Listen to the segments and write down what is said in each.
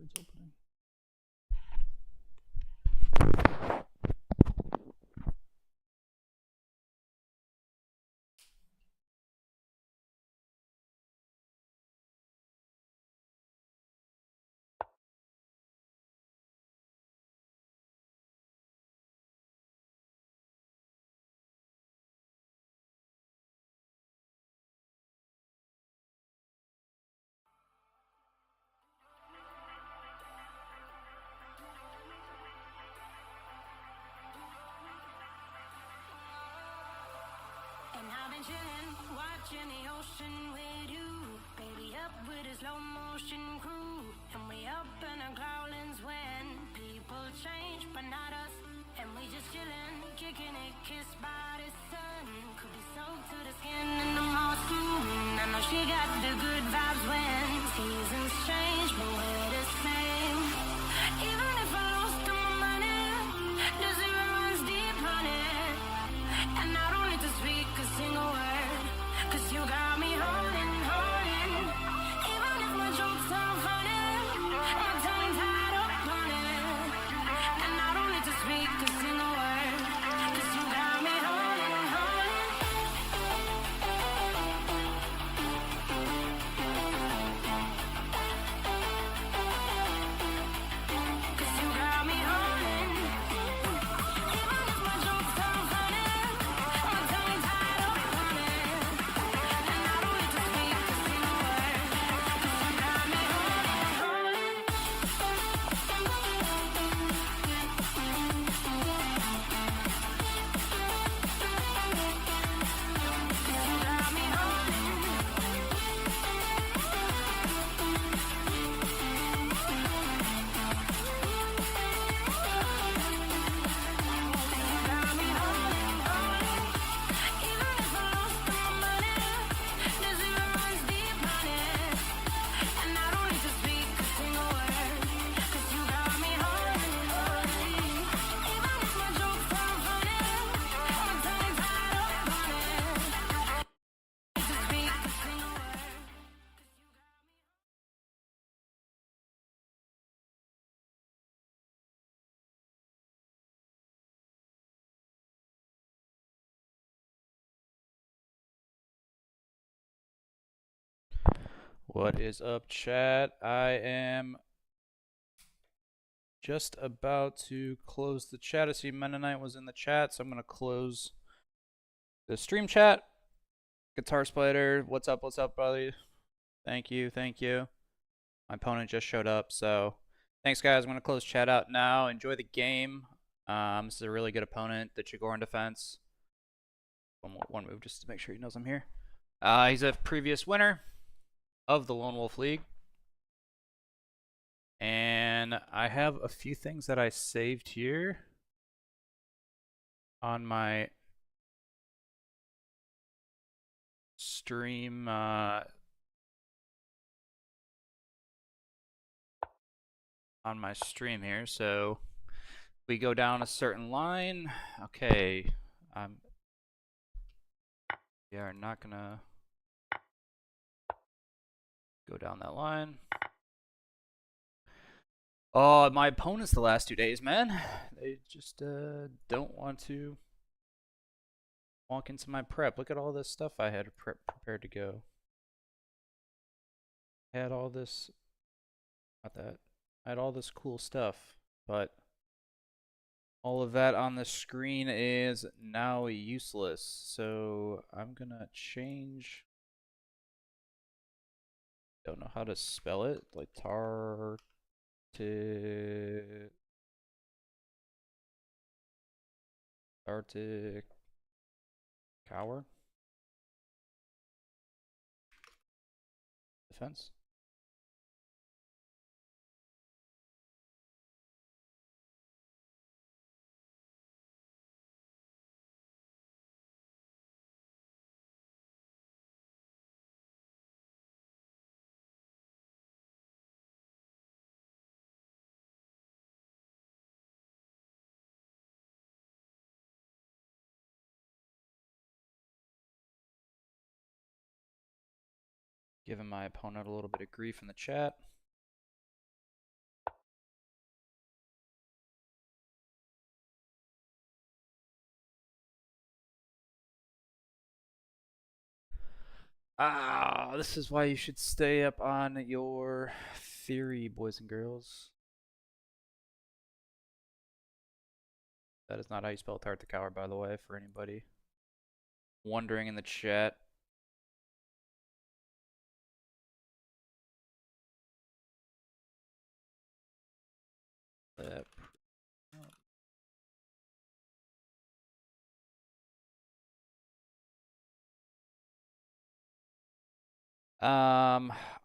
it's opening. I've been chillin', watching the ocean with you. Baby up with a slow motion crew. And we up in our growlings when people change, but not us. And we just chillin', kicking it, kissed by the sun. Could be soaked to the skin in the moss moon. I know she got the good vibes when seasons change, but we're the same. Even if I lost all my money, the zero runs deep on it. And I don't need to speak a single word, 'cause you got me holding, holding. Even if my jokes aren't funny, my tongue tied up on it. And I don't need to speak a single word, 'cause you got me holding, holding. 'Cause you got me holding. Even if my jokes aren't funny, my tongue tied up on it. And I don't need to speak a single word, 'cause you got me holding, holding. 'Cause you got me holding. What is up, chat? I am just about to close the chat. I see Mennonite was in the chat, so I'm going to close the stream chat. Guitar Splitter, what's up, buddy? Thank you, thank you. My opponent just showed up, so thanks, guys. I'm going to close chat out now. Enjoy the game. This is a really good opponent, the TheTchigorinDefense. One move just to make sure he knows I'm here. He's a previous winner of the LoneWolf League. And I have a few things that I saved here on my stream here. So we go down a certain line. Okay, we are not gonna go down that line. Oh, my opponents the last 2 days, man. They just don't want to walk into my prep. Look at all this stuff I had prepared to go. I had all this, not that. I had all this cool stuff, but all of that on the screen is now useless. So I'm gonna change. Don't know how to spell it. Like Arctic Cower Defense. Giving my opponent a little bit of grief in the chat. Ah, this is why you should stay up on your theory, boys and girls. That is not how you spell Tartakower, by the way, for anybody wondering in the chat.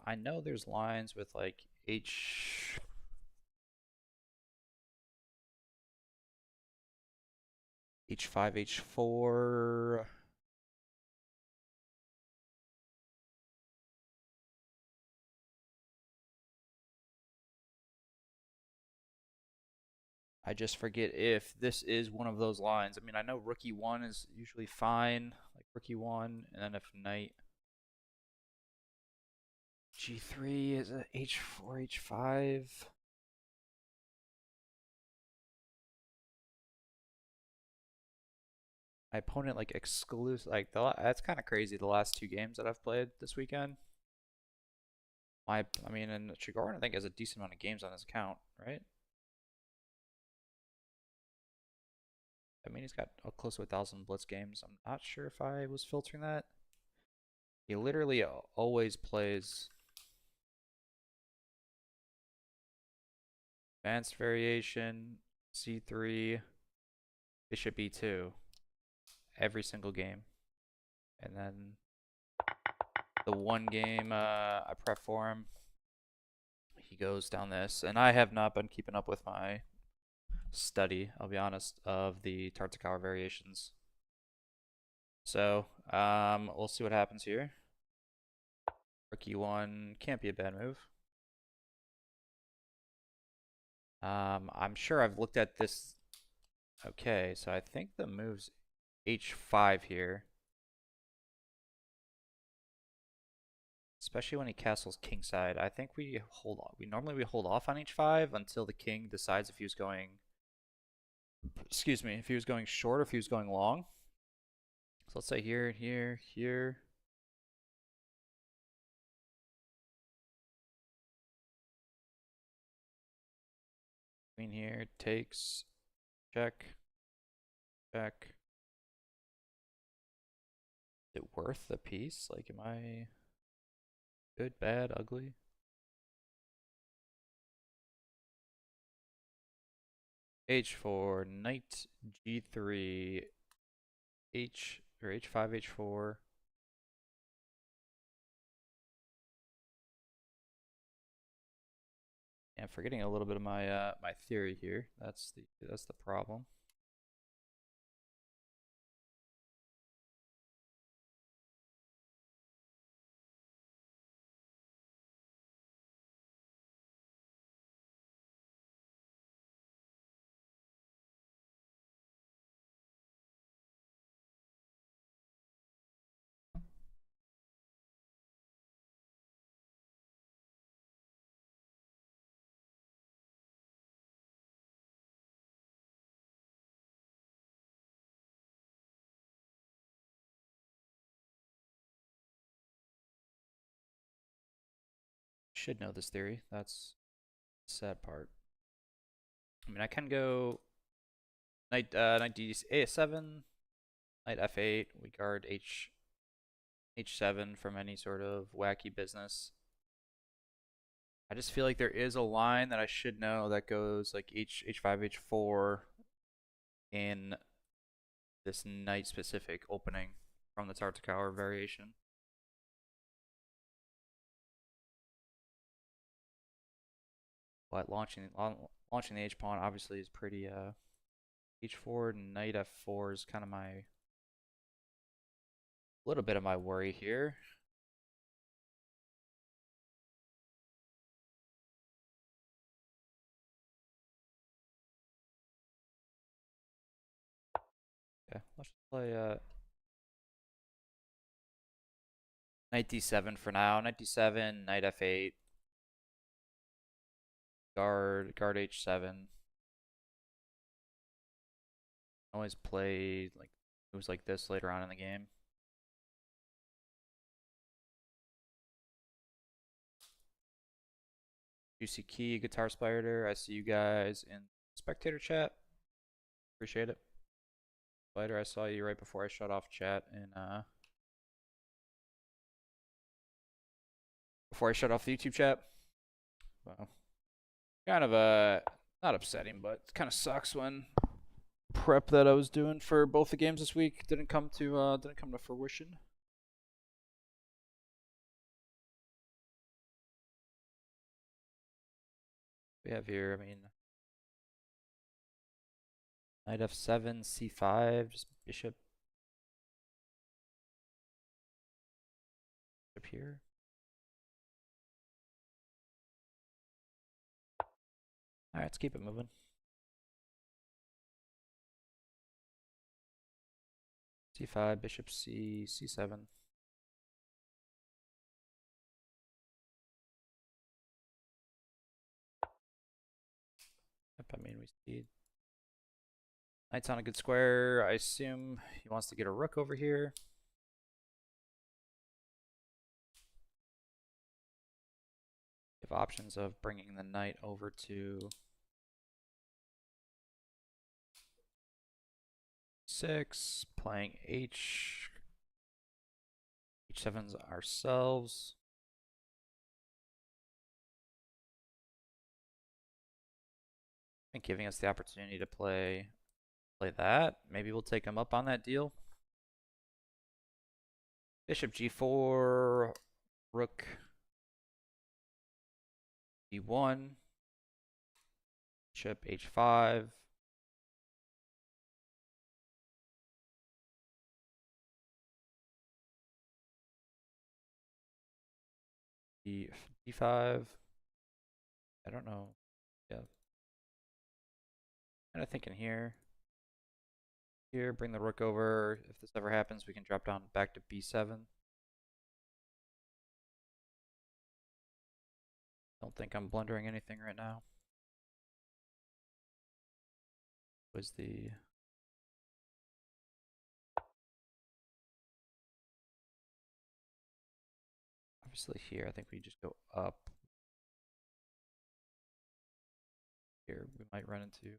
I know there's lines with like H5, H4. I just forget if this is one of those lines. I mean, I know rookie 1 is usually fine, like rookie 1, and then if knight G3 is a H4, H5. My opponent like exclusive, like that's kind of crazy. The last 2 games that I've played this weekend. I mean, and Chigorin I think has a decent amount of games on his account, right? I mean, he's got close to 1,000 Blitz games. I'm not sure if I was filtering that. He literally always plays advanced variation, C3, Bishop E2 every single game. And then the one game I prep for him, he goes down this. And I have not been keeping up with my study, I'll be honest, of the Tartakower variations. So, we'll see what happens here. Rook E1 can't be a bad move. I'm sure I've looked at this. Okay, so I think the move's H5 here. Especially when he castles kingside. I think we hold on. We hold off on H5 until the king decides if he was going, excuse me, if he was going short or if he was going long. So let's say here, here, here. Queen here takes, check, check. Is it worth the piece? Like, am I good, bad, ugly? H4, knight G3, H or H5, H4. I'm forgetting a little bit of my my theory here. That's the problem. Should know this theory. That's the sad part. I mean, I can go knight D7, knight F8. We guard H7 from any sort of wacky business. I just feel like there is a line that I should know that goes like H5, H4 in this knight specific opening from the Tartakower variation. But launching the H pawn obviously is pretty H4 knight F4 is kind of my little bit of my worry here. Okay, let's just play knight D7 for now. Knight D7, knight F8, guard H7. Always play like moves like this later on in the game. Juicy Key, Guitar Spider. I see you guys in spectator chat. Appreciate it. Spider, I saw you right before I shut off chat and before I shut off the YouTube chat. Well, kind of not upsetting, but it kind of sucks when prep that I was doing for both the games this week didn't come to fruition. We have here, I mean, knight f7, c5, just bishop up here. All right, let's keep it moving. c5, bishop c, c7. Yep, I mean, we see knight's on a good square. I assume he wants to get a rook over here. We have options of bringing the knight over to 6, playing h7's ourselves. And giving us the opportunity to play that. Maybe we'll take him up on that deal. Bishop g4, rook d1, bishop h5. d5. I don't know. Yeah. Kind of thinking here. Here, bring the rook over. If this ever happens, we can drop down back to b7. Don't think I'm blundering anything right now. Was the obviously here, I think we just go up. Here, we might run into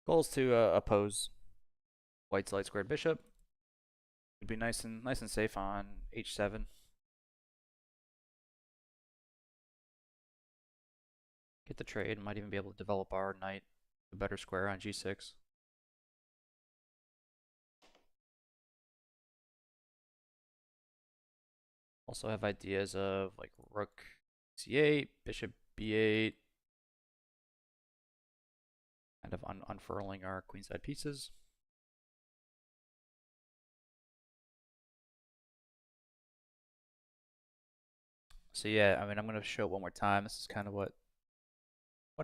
goals to oppose white's light squared bishop. It'd be nice and safe on h7. Get the trade. Might even be able to develop our knight a better square on g6. Also have ideas of like rook c8, bishop b8, kind of unfurling our queenside pieces. So yeah, I mean, I'm going to show it one more time. This is kind of what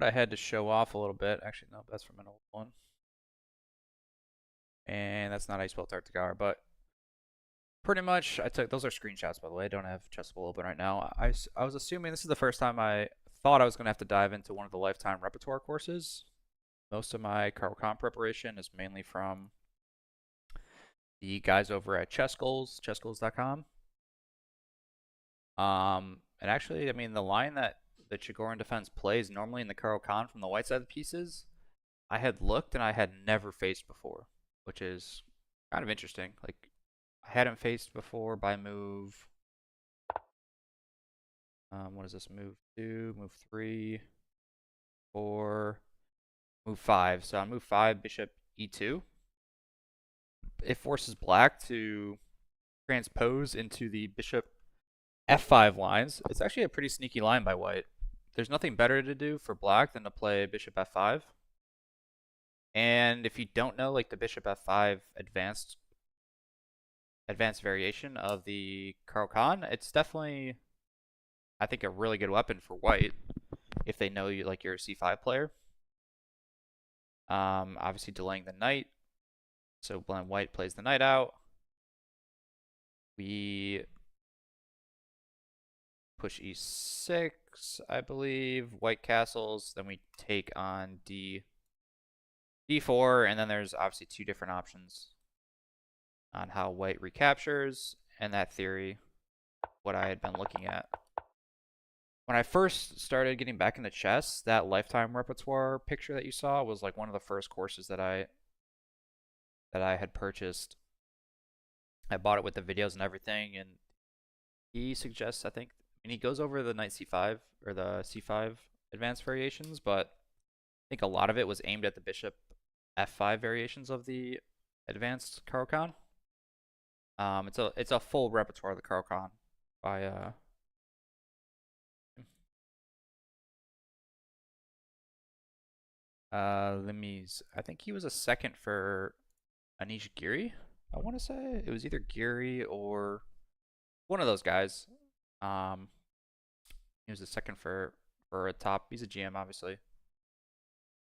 I had to show off a little bit. Actually, no, that's from an old one. And that's not how you spell TheTchigorin, but pretty much, I took, those are screenshots, by the way. I don't have Chessable open right now. I was assuming this is the first time I thought I was going to have to dive into one of the lifetime repertoire courses. Most of my Caro-Kann preparation is mainly from the guys over at chessgoals.com. And actually, I mean, the line that the TheTchigorinDefense plays normally in the Caro-Kann from the white side of the pieces, I had looked and I had never faced before, which is kind of interesting. Like, I hadn't faced before by move. What is this? Move 2, move 3, 4, move 5. So on move 5, bishop e2. It forces black to transpose into the bishop f5 lines. It's actually a pretty sneaky line by white. There's nothing better to do for black than to play bishop f5. And if you don't know, like the bishop f5 advanced variation of the Caro-Kann, it's definitely, I think, a really good weapon for white if they know you, like, you're a c5 player. Obviously delaying the knight. So when white plays the knight out, we push e6, I believe. White castles. Then we take on d4, and then there's obviously two different options on how white recaptures, and that theory what I had been looking at. When I first started getting back into chess, that lifetime repertoire picture that you saw was like one of the first courses that I had purchased. I bought it with the videos and everything, and he suggests, I think, I mean, he goes over the knight c5 or the c5 advanced variations, but I think a lot of it was aimed at the bishop f5 variations of the advanced Caro-Kann. It's a full repertoire of the Caro-Kann by Limies. I think he was a second for Anish Giri. I want to say it was either Giri or one of those guys. Um, he was a second for a top. He's a GM, obviously.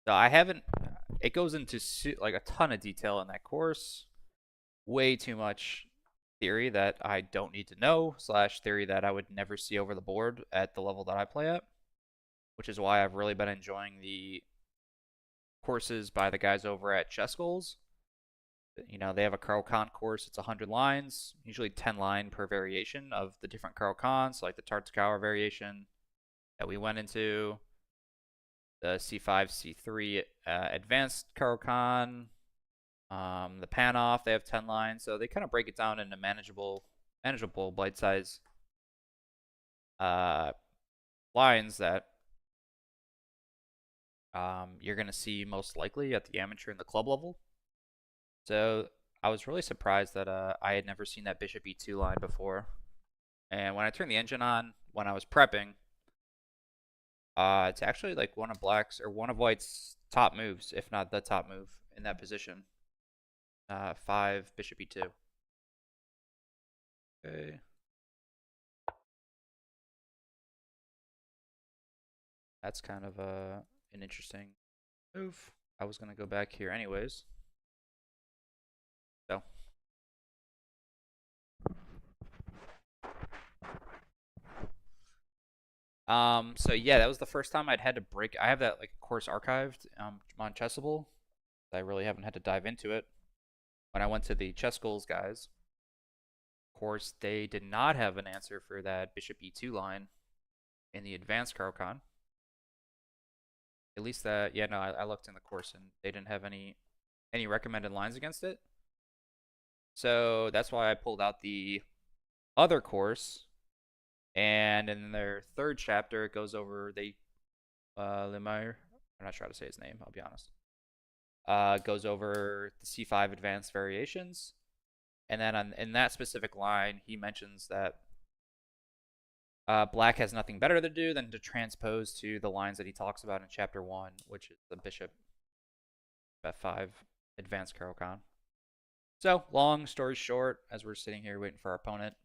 So I haven't. It goes into like a ton of detail in that course. Way too much theory that I don't need to know, slash theory that I would never see over the board at the level that I play at, which is why I've really been enjoying the courses by the guys over at Chess Goals. You know, they have a Caro-Kann course. It's 100 lines, usually 10 line per variation of the different Caro-Kanns, like the Tartakower variation that we went into, the C5, C3 advanced Caro-Kann, the Panoff. They have 10 lines, so they kind of break it down into manageable bite size lines that you're going to see most likely at the amateur and the club level. So I was really surprised that I had never seen that bishop e2 line before. And when I turned the engine on, when I was prepping, it's actually like one of black's or one of white's top moves, if not the top move in that position. 5 bishop e2. Okay. That's kind of an interesting move. I was gonna go back here anyways. So so yeah, that was the first time I'd had to break. I have that like course archived on Chessable. I really haven't had to dive into it. When I went to the Chess Goals guys, of course, they did not have an answer for that bishop e2 line in the advanced Caro-Kann. At least that, yeah, no, I looked in the course and they didn't have any recommended lines against it. So that's why I pulled out the other course. And in their third chapter, it goes over Lemire. I'm not sure how to say his name. I'll be honest. Goes over the C5 advanced variations, and then in that specific line, he mentions that black has nothing better to do than to transpose to the lines that he talks about in chapter 1, which is the bishop f5 advanced Caro-Kann. So, long story short, as we're sitting here waiting for our opponent,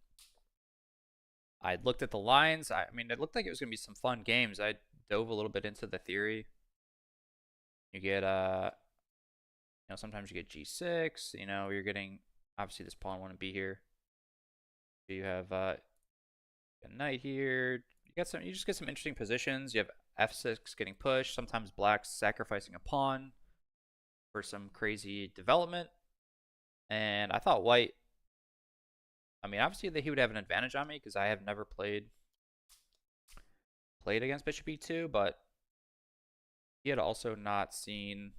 I looked at the lines. I mean, it looked like it was going to be some fun games. I dove a little bit into the theory. You get, sometimes you get g6. You know, you're getting, obviously this pawn wouldn't be here. You have a knight here. You just get some interesting positions. You have f6 getting pushed. Sometimes black's sacrificing a pawn for some crazy development. And I thought white, I mean, obviously that he would have an advantage on me because I have never played against bishop e2, but he had also not seen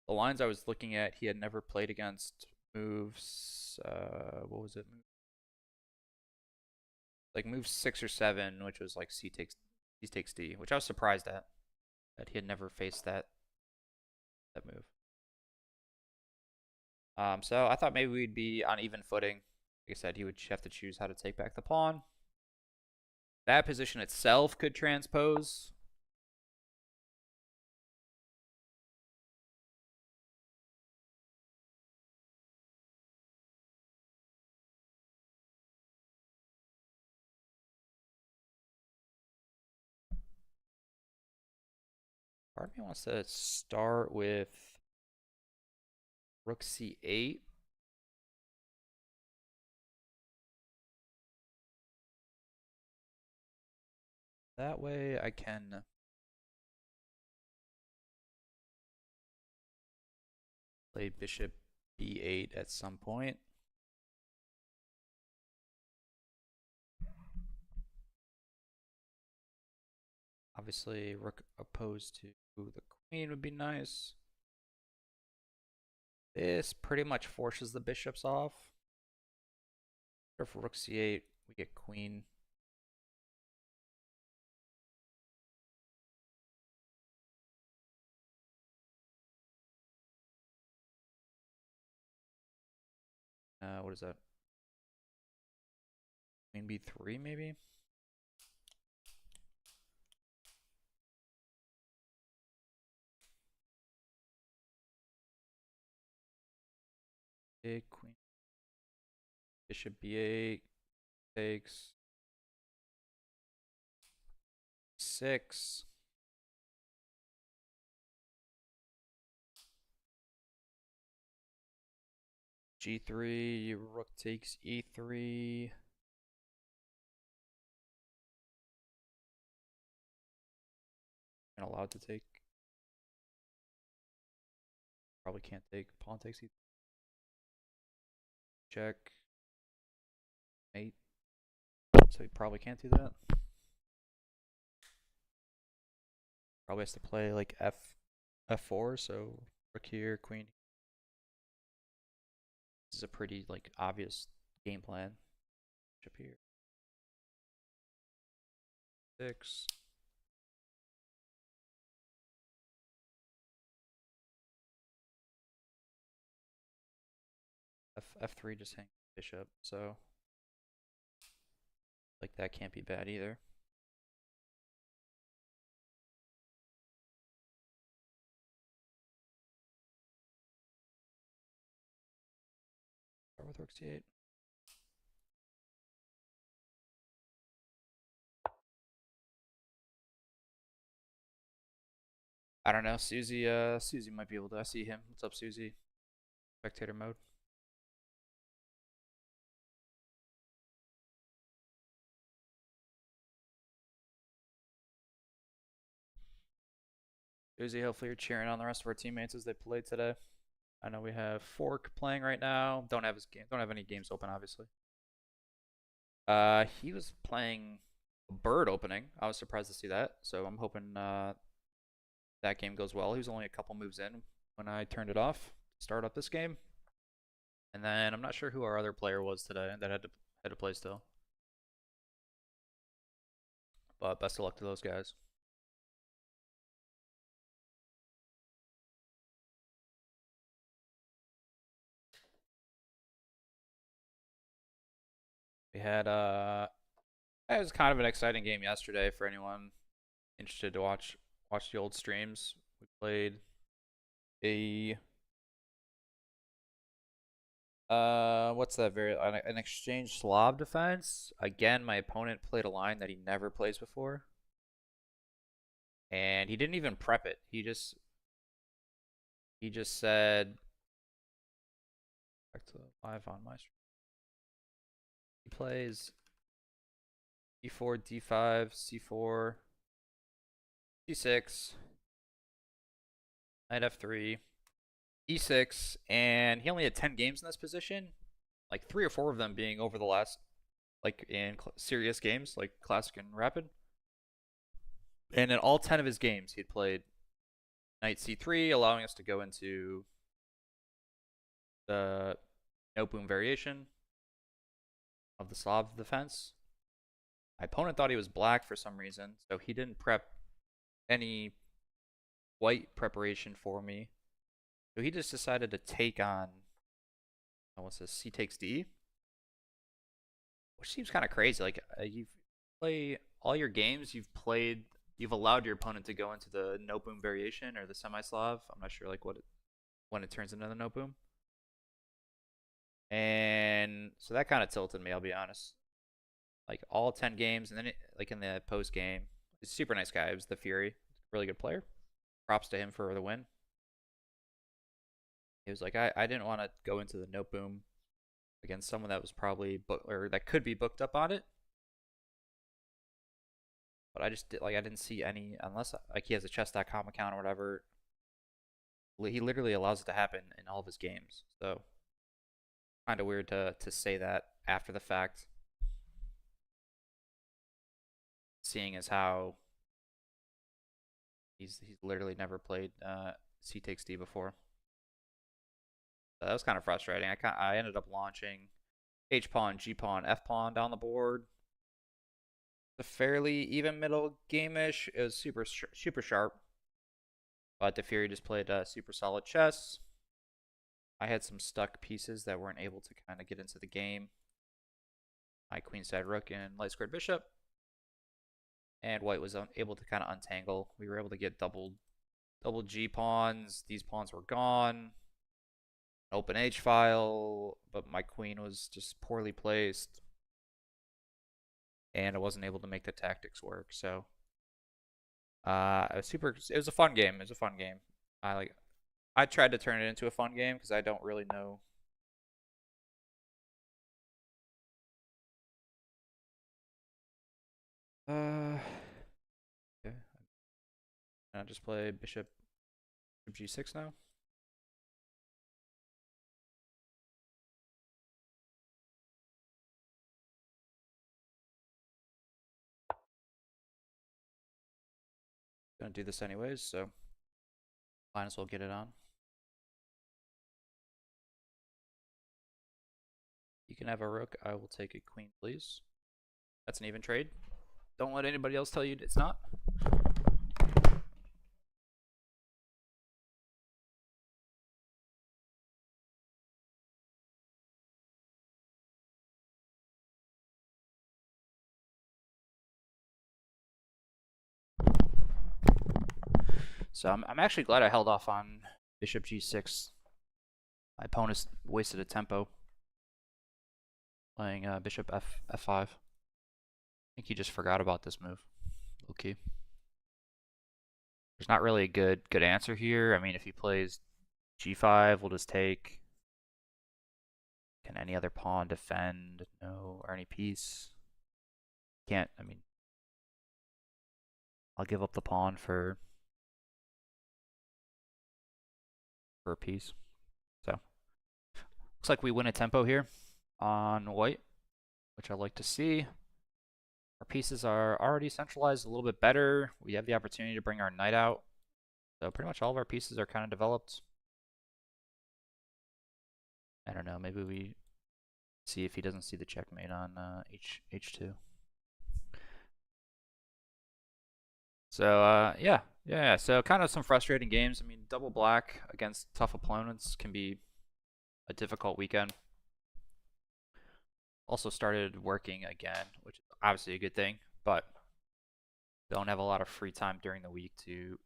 the lines I was looking at. He had never played against moves. What was it? Like move 6 or 7, which was like c takes d, which I was surprised at that he had never faced that move. So I thought maybe we'd be on even footing. Like I said, he would have to choose how to take back the pawn. That position itself could transpose. Part of me wants to start with rook c8. That way I can play bishop b8 at some point. Obviously, rook opposed to the queen would be nice. This pretty much forces the bishops off. If rook c8, we get queen. What is that? Queen b3 maybe? Queen. Bishop b8 takes 6. G3, rook takes e3. I'm allowed to take. Probably can't take. Pawn takes e3. Check. Mate. So he probably can't do that. Probably has to play like f4, so rook here, queen. This is a pretty like obvious game plan. Bishop here. 6. F3 just hangs bishop, so like that can't be bad either. Start with rook c8. I don't know. Susie might be able to. I see him. What's up, Susie? Spectator mode. Susie, hopefully you're cheering on the rest of our teammates as they played today. I know we have Fork playing right now. Don't have his game. Don't have any games open, obviously. He was playing Bird opening. I was surprised to see that. So I'm hoping that game goes well. He was only a couple moves in when I turned it off to start up this game. And then I'm not sure who our other player was today that had to play still. But best of luck to those guys. We had it was kind of an exciting game yesterday for anyone interested to watch the old streams. We played what's that an exchange Slav defense. Again, my opponent played a line that he never plays before. And he didn't even prep it. He just said back to live on my stream. He plays d4, d5, c4, c6, knight f3, e6, and he only had 10 games in this position, like 3 or 4 of them being over the last, like in serious games, like classic and rapid. And in all 10 of his games, he'd played knight c3, allowing us to go into the no boom variation of the Slav defense. My opponent thought he was black for some reason, so he didn't prep any white preparation for me. So he just decided to take on, what's this, c takes d? Which seems kind of crazy. Like, you play all your games, you've allowed your opponent to go into the no boom variation or the semi-Slav. I'm not sure like when it turns into the no boom. And so that kind of tilted me, I'll be honest. Like all 10 games, and then like in the post game, he's a super nice guy. It was the Fury, really good player. Props to him for the win. He was like, I didn't want to go into the no boom against someone that was probably or that could be booked up on it. But I just I didn't see any, unless like he has a chess.com account or whatever. He literally allows it to happen in all of his games. So kind of weird to say that after the fact, seeing as how He's literally never played C takes D before. So that was kind of frustrating. I ended up launching H pawn, G pawn, F pawn down the board. A fairly even middle game-ish. It was super sharp. But the Fury just played super solid chess. I had some stuck pieces that weren't able to kind of get into the game. My queenside rook and light squared bishop. And white was able to kind of untangle. We were able to get double G pawns. These pawns were gone. Open H file, but my queen was just poorly placed. And I wasn't able to make the tactics work. So it was a fun game. It was a fun game. I tried to turn it into a fun game because I don't really know. Okay. I'll just play bishop G6 now. Gonna do this anyways, so might as well get it on. You can have a rook. I will take a queen, please. That's an even trade. Don't let anybody else tell you it's not. So I'm actually glad I held off on bishop G6. My opponent wasted a tempo playing bishop F5. I think he just forgot about this move. Okay. There's not really a good answer here. I mean, if he plays G5, we'll just take. Can any other pawn defend? No, or any piece? Can't. I mean, I'll give up the pawn for a piece. So looks like we win a tempo here on white, which I like to see. Our pieces are already centralized a little bit better. We have the opportunity to bring our knight out. So pretty much all of our pieces are kind of developed. I don't know, maybe we see if he doesn't see the checkmate on H2. So yeah. So kind of some frustrating games. I mean, double black against tough opponents can be a difficult weekend. Also started working again, which is obviously a good thing, but don't have a lot of free time during the week to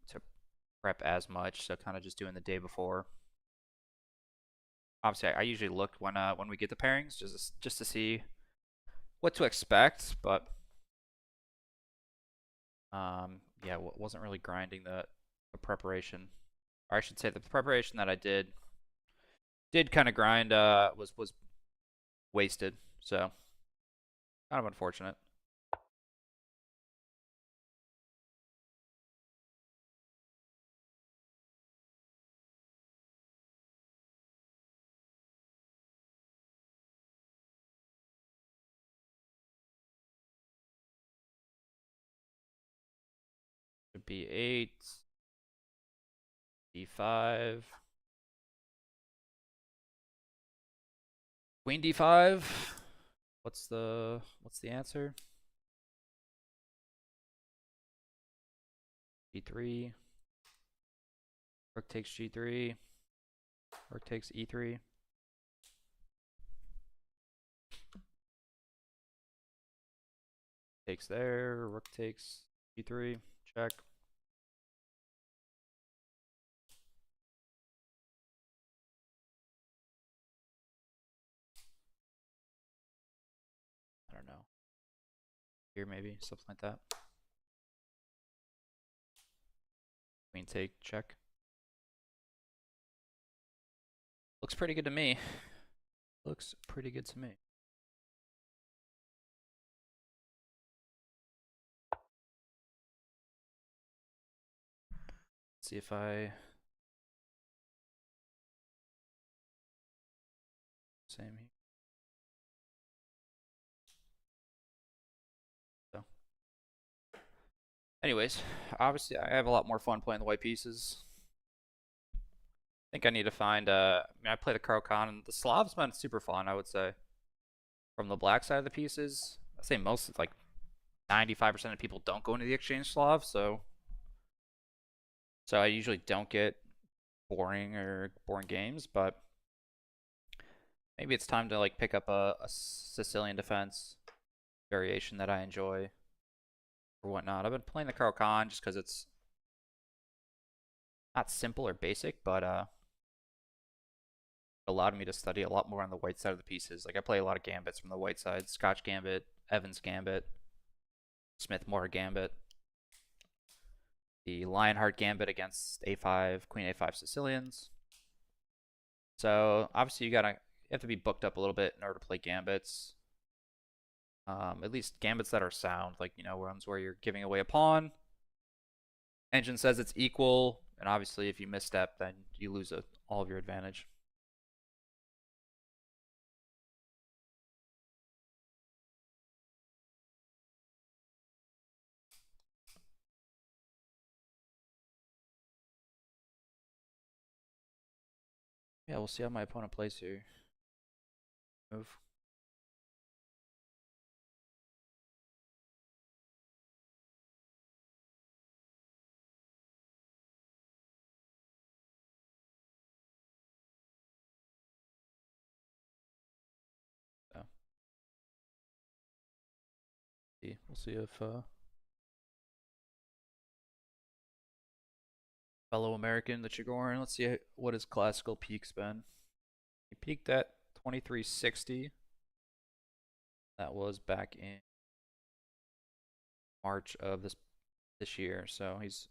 prep as much. So kind of just doing the day before. Obviously, I usually look when we get the pairings just to see what to expect, but yeah, wasn't really grinding the preparation, or I should say the preparation that I did kind of grind was wasted, so kind of unfortunate. Should be 8 D5 Queen D5. What's the answer? G3. Rook takes G3. Rook takes E3. Takes there. Rook takes G3. Check. I don't know. Here maybe something like that. Queen take, check. Looks pretty good to me. Looks pretty good to me. Let's see if I same here. So Anyways, obviously I have a lot more fun playing the white pieces. I think I need to find. I play the Karo-Kan, and the Slav's been super fun. I would say from the black side of the pieces, I say most like 95% of people don't go into the exchange Slav, so I usually don't get boring games, but maybe it's time to like pick up a Sicilian defense variation that I enjoy or whatnot. I've been playing the Karo-Kan just because it's not simple or basic, but allowed me to study a lot more on the white side of the pieces. Like I play a lot of gambits from the white side: Scotch Gambit, Evans Gambit, Smith-Mortar Gambit, the Lionheart Gambit against A5, Queen A5 Sicilians. So obviously you have to be booked up a little bit in order to play gambits. At least gambits that are sound, like ones where you're giving away a pawn. Engine says it's equal, and obviously if you misstep, then you lose all of your advantage. Yeah, we'll see how my opponent plays here. Move. So, we'll see if fellow American, the Chigorin, let's see what his classical peak's been. He peaked at 2360. That was back in March of this year. So he's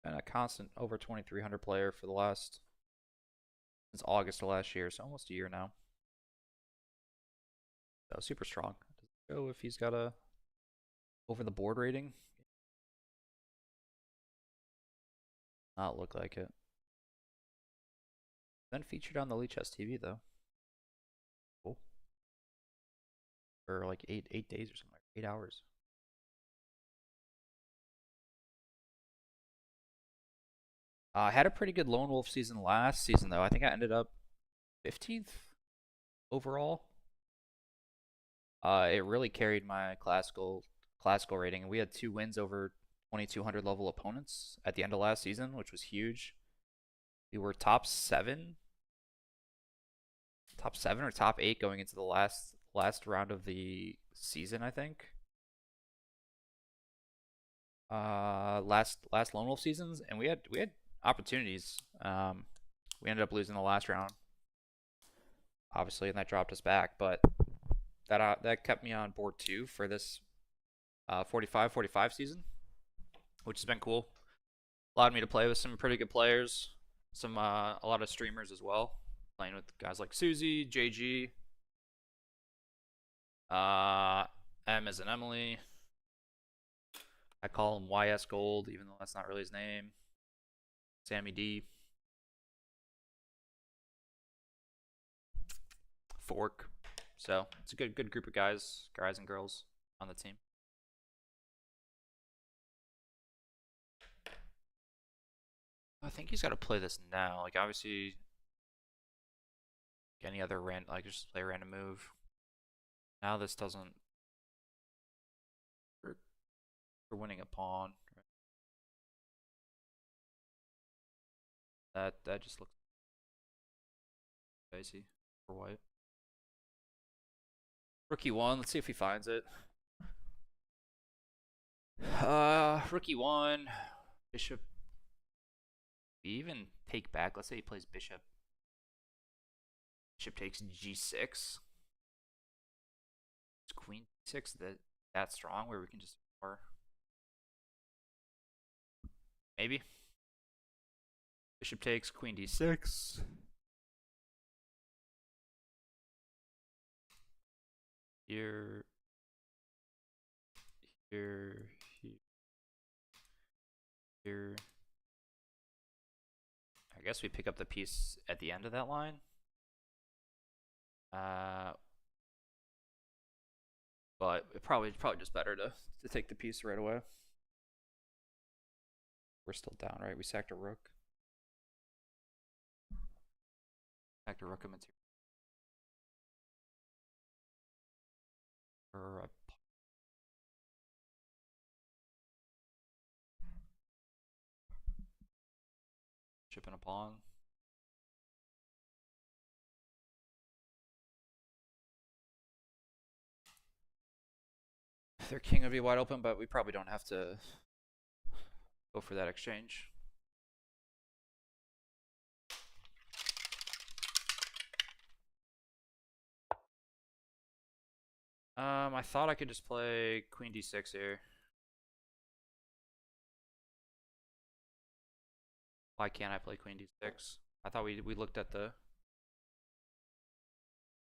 been a constant over 2300 player for the last since August of last year, so almost a year now. So super strong. Does it show if he's got a over the board rating? Not look like it. Been featured on the Lee Chess TV though. Cool. For like 8 days or something, 8 hours. I had a pretty good Lone Wolf season last season though. I think I ended up 15th overall. It really carried my classical rating. We had 2 wins over 2200 level opponents at the end of last season, which was huge. We were top seven or top 8 going into the last round of the season, I think. Last Lone Wolf seasons, and we had opportunities. We ended up losing the last round, obviously, and that dropped us back. But that kept me on board 2 for this 45-45 season, which has been cool. Allowed me to play with some pretty good players, a lot of streamers as well, playing with guys like Susie, JG, M as in Emily. I call him YS Gold, even though that's not really his name. Sammy D. Fork. So it's a good group of guys and girls on the team. I think he's got to play this now. Like obviously, any other just play a random move. Now this doesn't. For winning a pawn. That just looks dicey for white. Rookie 1. Let's see if he finds it. Rookie 1. Bishop. We even take back. Let's say he plays bishop. Bishop takes g6. It's queen 6 that strong where we can just ignore. Maybe. Bishop takes queen d6. Here. I guess we pick up the piece at the end of that line. but it probably just better to take the piece right away. We're still down, right? We sacked a rook. Sacked a rook of material. Or a chip and a pawn. Their king would be wide open, but we probably don't have to go for that exchange. I thought I could just play queen d6 here. Why can't I play queen d6? I thought we looked at the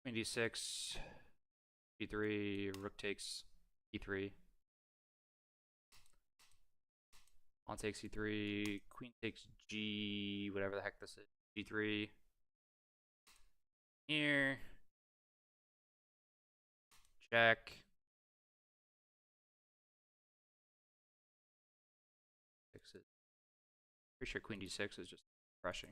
queen d6, e3, rook takes e3. Pawn takes e3, queen takes g, whatever the heck this is, g3. Here. Check. Fix it. Pretty sure queen d6 is just crushing.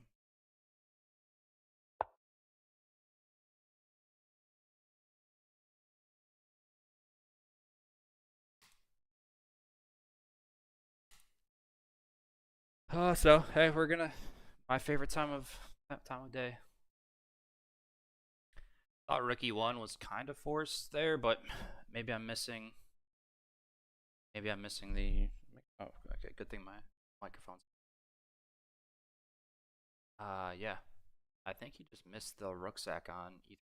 So hey, we're gonna my favorite time of day. Thought rook e1 was kind of forced there, but maybe I'm missing. Maybe I'm missing the. Oh, okay. Good thing my microphone's. Yeah. I think he just missed the rook sack on e3.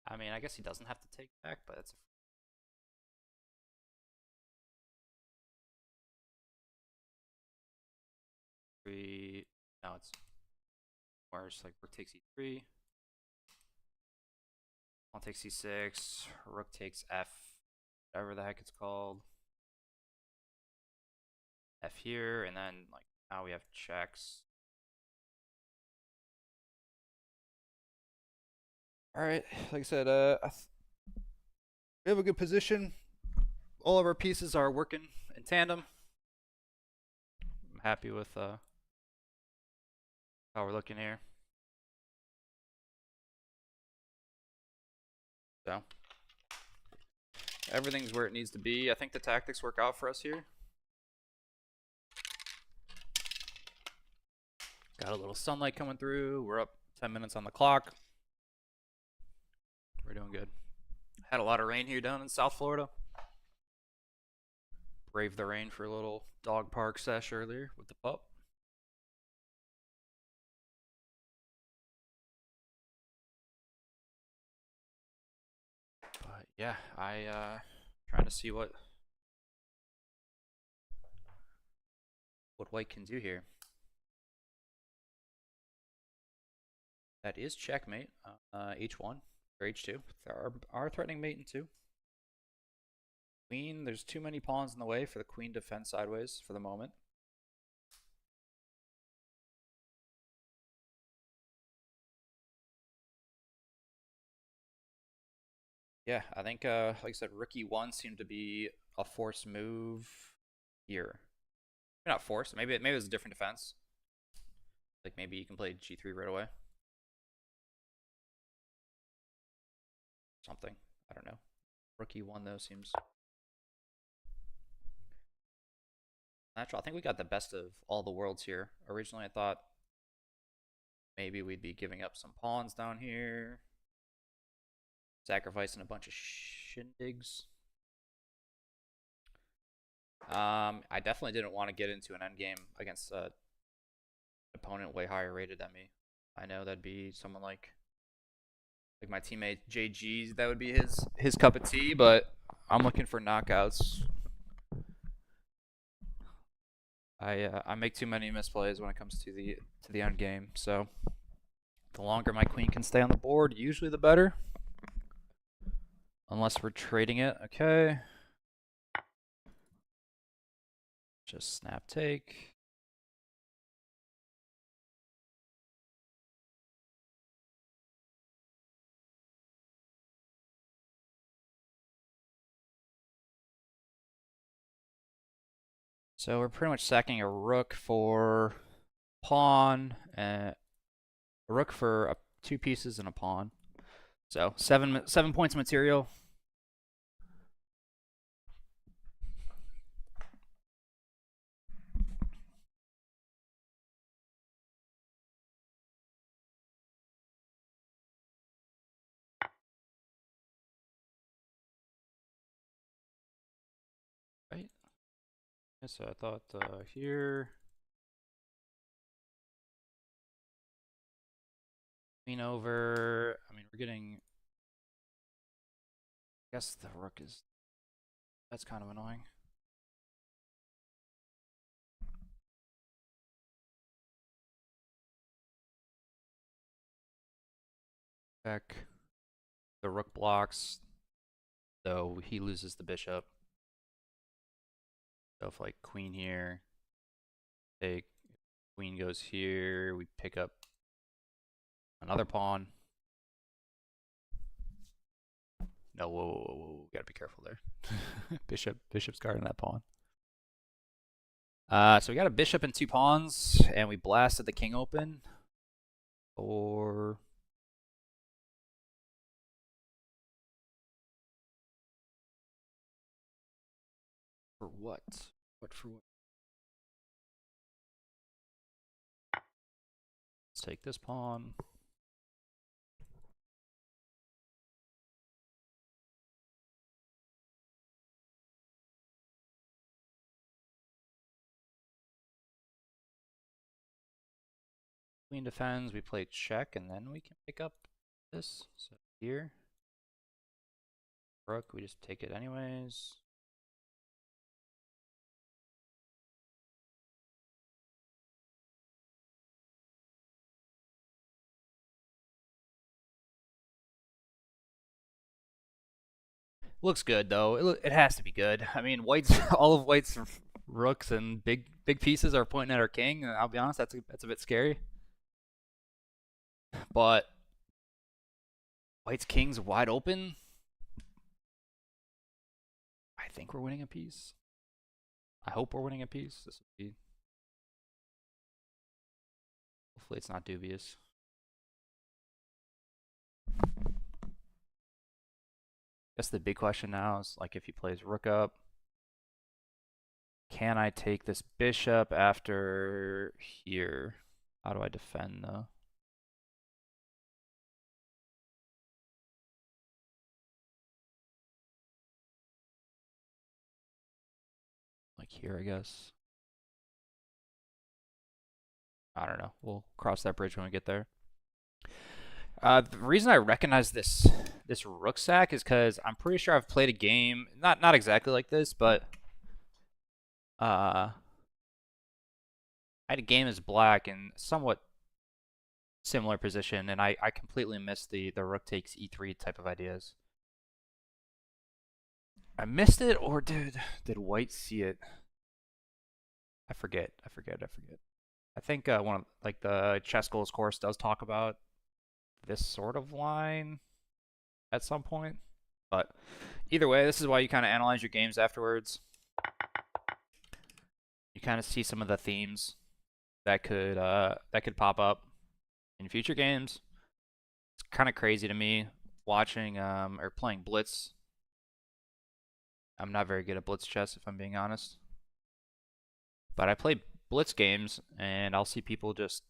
I mean, I guess he doesn't have to take back, but it's. Three. No, it's worse. Like rook takes e3. Pawn takes c6. Rook takes f. Whatever the heck it's called. F here, and then like now we have checks. All right, like I said, we have a good position. All of our pieces are working in tandem. I'm happy with how we're looking here. So everything's where it needs to be. I think the tactics work out for us here. Got a little sunlight coming through. We're up 10 minutes on the clock. We're doing good. Had a lot of rain here down in South Florida. Braved the rain for a little dog park sesh earlier with the pup. But yeah, trying to see what white can do here. That is checkmate. H1 or H2. There are threatening mate in 2. Queen, there's too many pawns in the way for the queen to defend sideways for the moment. Yeah, I think, like I said, rook e1 seemed to be a forced move here. Not forced. Maybe it was a different defense. Like maybe you can play g3 right away. Something. I don't know. Rook e1 though seems natural. I think we got the best of all the worlds here. Originally, I thought maybe we'd be giving up some pawns down here, sacrificing a bunch of shindigs. I definitely didn't want to get into an endgame against an opponent way higher rated than me. I know that'd be someone like my teammate JG. That would be his cup of tea, but I'm looking for knockouts. I make too many misplays when it comes to the end game. So the longer my queen can stay on the board, usually the better. Unless we're trading it. Okay. Just snap take. So we're pretty much sacking a rook for pawn, and a rook for 2 pieces and a pawn. So 7 points of material. Right. So I thought here, queen over. I mean, we're getting. I guess the rook is. That's kind of annoying. Check. The rook blocks, though he loses the bishop. So if like queen here, take queen goes here, we pick up another pawn. No, whoa, gotta be careful there. Bishop's guarding that pawn. So we got a bishop and 2 pawns, and we blasted the king open. Or for what? What for what? Let's take this pawn. Queen defends, we play check, and then we can pick up this. So here, rook, we just take it anyways. Looks good though. It has to be good. I mean, white's all of white's rooks and big pieces are pointing at our king. And I'll be honest, that's a bit scary. But white's king's wide open. I think we're winning a piece. I hope we're winning a piece. This would be. Hopefully, it's not dubious. Guess the big question now is like if he plays rook up, can I take this bishop after here? How do I defend though? Like here, I guess. I don't know. We'll cross that bridge when we get there. The reason I recognize this rook sack is because I'm pretty sure I've played a game, not exactly like this, but I had a game as black in somewhat similar position, and I completely missed the rook takes e3 type of ideas. I missed it, or did white see it? I forget. I think one of like the chess goals course does talk about this sort of line at some point. But either way, this is why you kind of analyze your games afterwards. You kind of see some of the themes that could pop up in future games. It's kind of crazy to me watching or playing Blitz. I'm not very good at Blitz chess, if I'm being honest. But I play Blitz games, and I'll see people just.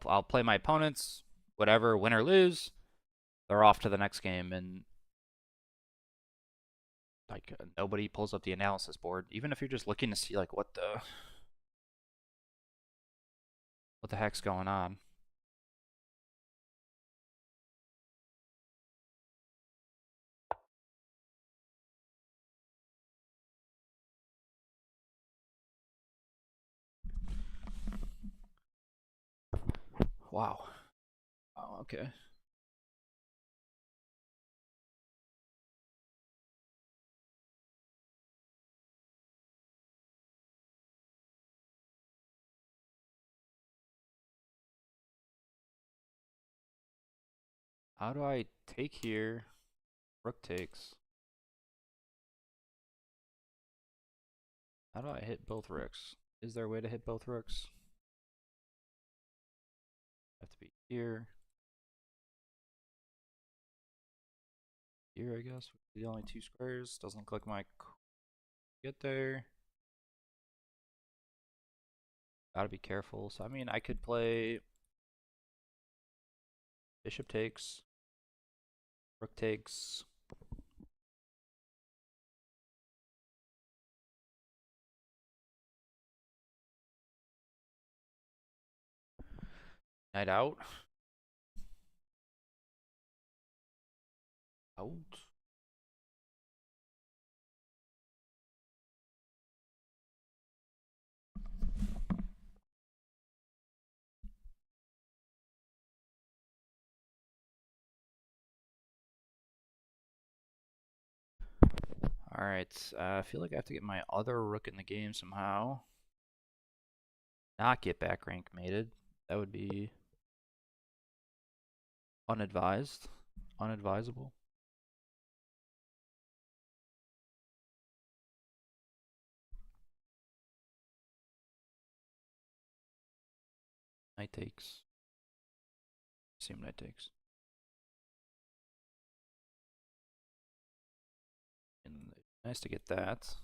I'll play my opponents, whatever, win or lose. They're off to the next game, and like nobody pulls up the analysis board, even if you're just looking to see like what the heck's going on. Wow. Oh, okay. How do I take here? Rook takes. How do I hit both rooks? Is there a way to hit both rooks? Have to be here. Here, I guess. The only two squares. Doesn't look like my get there. Gotta be careful. So I mean, I could play bishop takes, rook takes. Knight out. Out. Alright, I feel like I have to get my other rook in the game somehow. Not get back rank mated. That would be unadvised. Unadvisable. Knight takes. Assume knight takes. And nice to get that.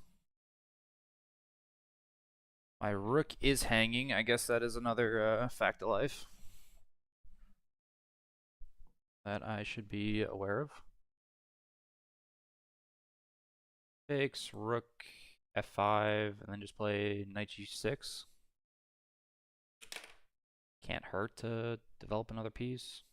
My rook is hanging. I guess that is another fact of life that I should be aware of. Takes rook f5 and then just play knight g6. Can't hurt to develop another piece.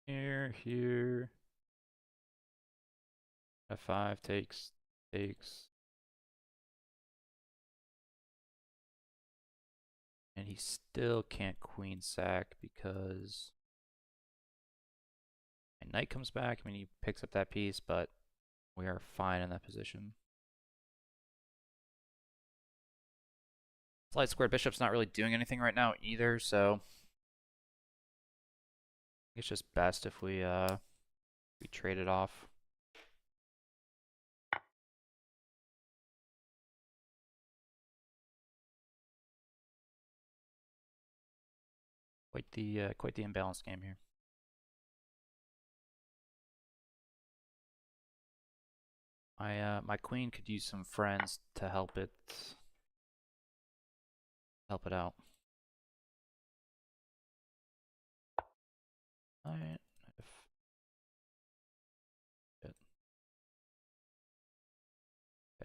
Here. F5 takes. And he still can't queen sack because my knight comes back. I mean, he picks up that piece, but we are fine in that position. Light squared bishop's not really doing anything right now either, so it's just best if we trade it off. Quite the imbalanced game here. My queen could use some friends to help it out. Alright.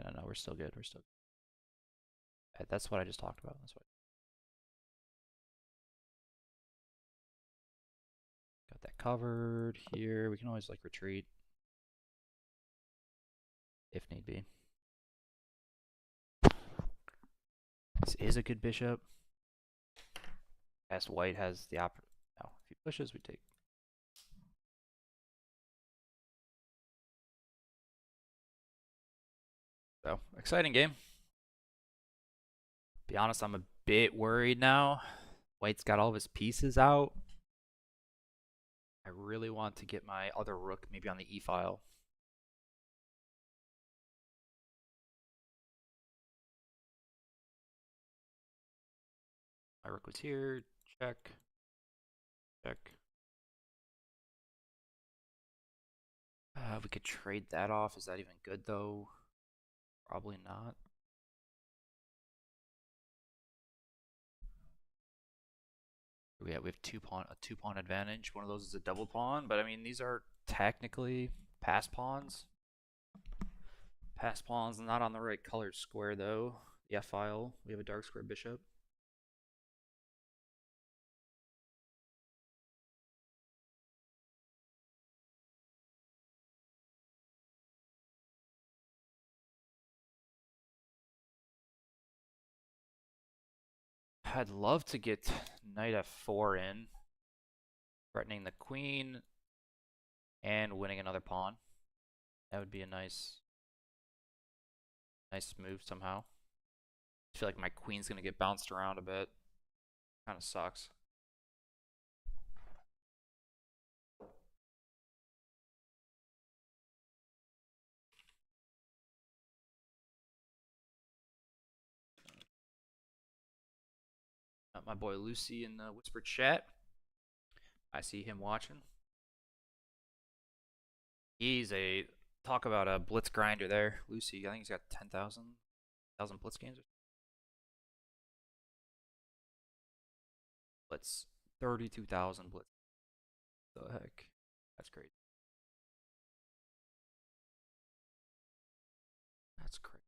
No, we're still good. We're still good. That's what I just talked about. That's what. Got that covered here. We can always like retreat if need be. This is a good bishop. As white has the opposite. No, if he pushes, we take. So, exciting game. Be honest, I'm a bit worried now. White's got all of his pieces out. I really want to get my other rook maybe on the e file. My rook was here. Check. Check. We could trade that off. Is that even good though? Probably not. We have a two pawn advantage. One of those is a double pawn, but I mean these are technically pass pawns. Pass pawns not on the right colored square though. The F file. We have a dark square bishop. I'd love to get knight f4 in, threatening the queen and winning another pawn. That would be a nice move somehow. I feel like my queen's gonna get bounced around a bit. Kind of sucks. My boy Lucy in the whispered chat. I see him watching. He's a talk about a blitz grinder there. Lucy, I think he's got 10,000 blitz games. Blitz 32,000 blitz. The heck, that's crazy. That's crazy.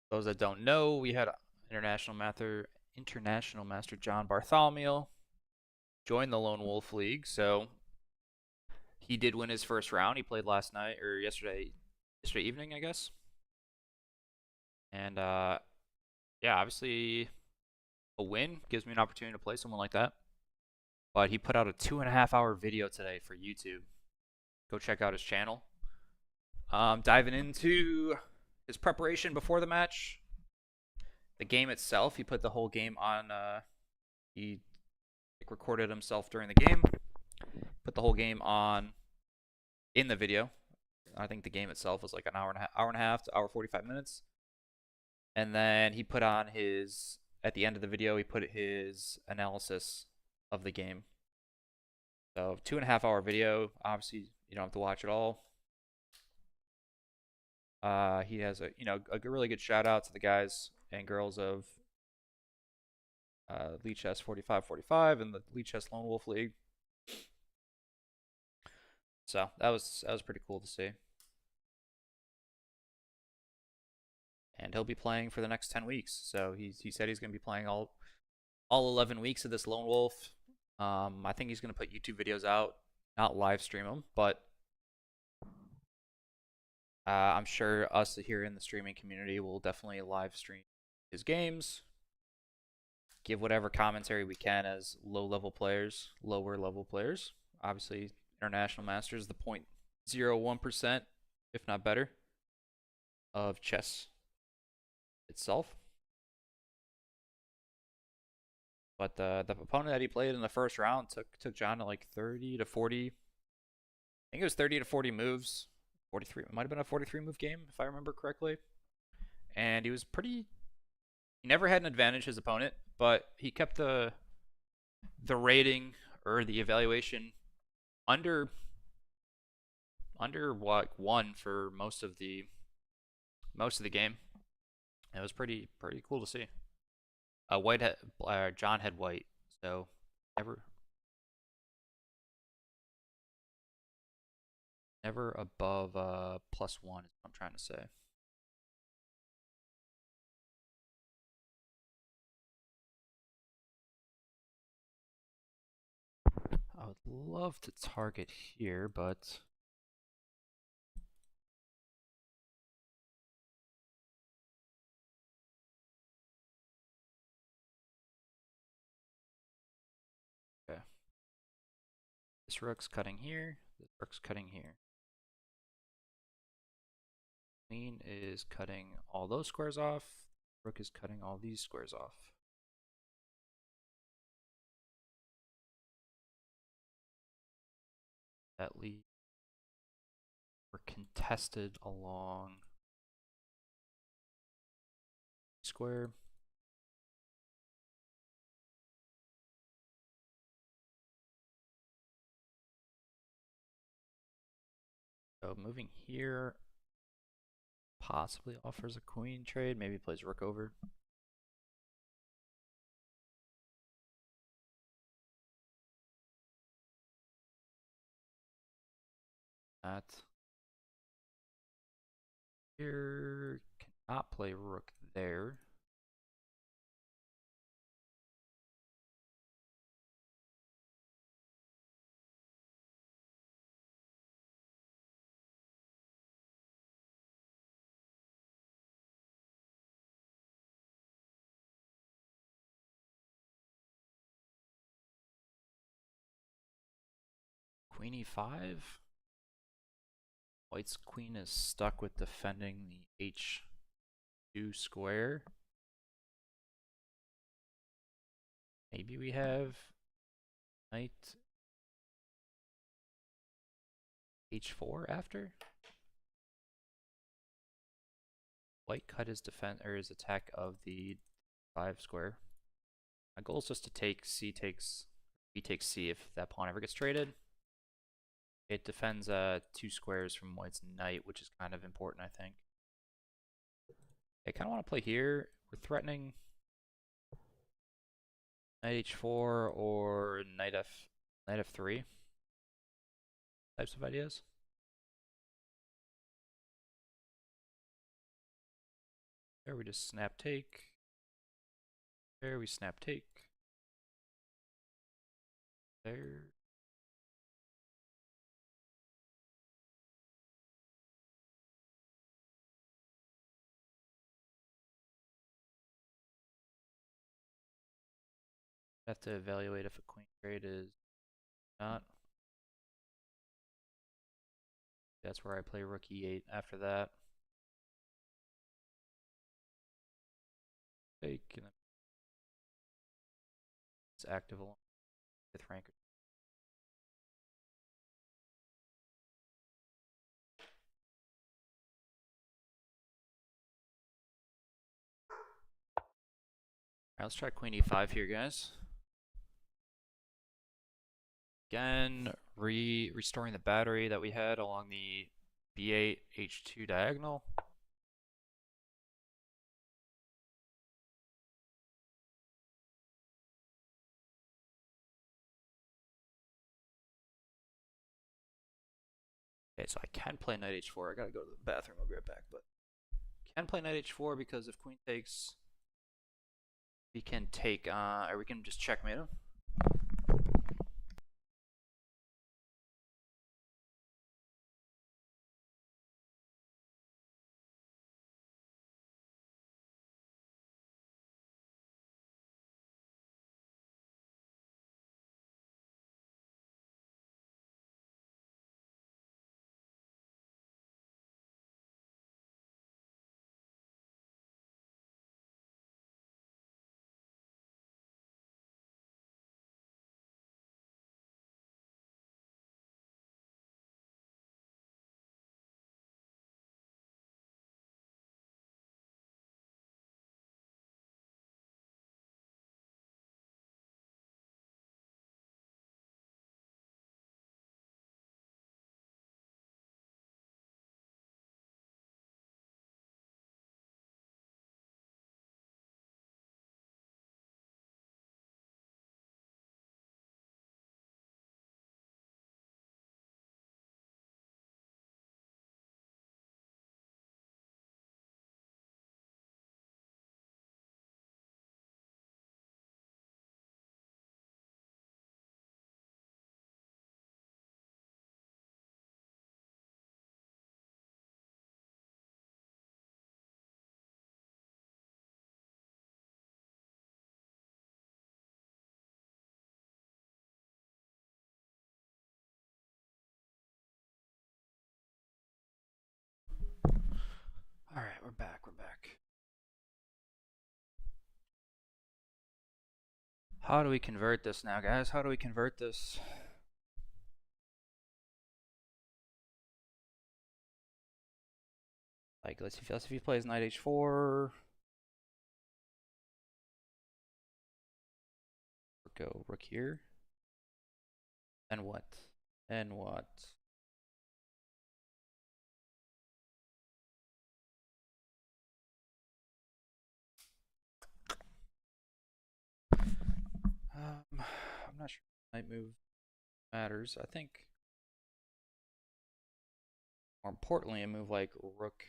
Those that don't know, we had international master John Bartholomew join the Lone Wolf League. So he did win his first round. He played last night or yesterday evening, I guess. And yeah, obviously a win gives me an opportunity to play someone like that. But he put out a 2.5 hour video today for YouTube. Go check out his channel. Diving into his preparation before the match, the game itself. He put the whole game on. He recorded himself during the game. Put the whole game on in the video. I think the game itself was like an hour and a half to hour 45 minutes. And then he put on his at the end of the video. He put his analysis of the game. So 2.5 hour video. Obviously, you don't have to watch it all. He has a really good shout out to the guys and girls of Leech S 4545 and the Leech S Lone Wolf League. So that was pretty cool to see. And he'll be playing for the next 10 weeks. So he said he's going to be playing all 11 weeks of this Lone Wolf. I think he's going to put YouTube videos out, not live stream them, but I'm sure us here in the streaming community will definitely live stream his games, give whatever commentary we can as lower level players. Obviously, international masters, the 0.01%, if not better, of chess itself. But the opponent that he played in the first round took John to like 30 to 40. I think it was 30 to 40 moves. 43. It might have been a 43 move game if I remember correctly. And he was pretty. He never had an advantage, his opponent, but he kept the rating or the evaluation under what one for most of the game. It was pretty cool to see. John had white, so never above +1 is what I'm trying to say. I would love to target here, but okay. This rook's cutting here. This rook's cutting here. Queen is cutting all those squares off. Rook is cutting all these squares off. That lead were contested along square. So moving here possibly offers a queen trade. Maybe plays rook over. That here cannot play rook there. Queen e5. White's queen is stuck with defending the h2 square. Maybe we have knight h4 after. White cut his defense or his attack of the 5 square. My goal is just to take c takes b takes c if that pawn ever gets traded. It defends 2 squares from white's knight, which is kind of important, I think. I kind of want to play here. We're threatening knight h4 or knight f3 types of ideas. There we just snap take. There we snap take. There. Have to evaluate if a queen trade is not. That's where I play rook e8 after that. Take, and then it's active along 5th rank. Alright, let's try queen e5 here, guys. Again, restoring the battery that we had along the b8 h2 diagonal. Okay, so I can play knight h4. I gotta go to the bathroom. I'll be right back. But can play knight h4 because if queen takes, we can take, or we can just checkmate him. Alright, we're back. How do we convert this now, guys? How do we convert this? Like, let's see if he plays knight h4. Go rook here. And what? And what? I'm not sure knight move matters. I think more importantly, a move like rook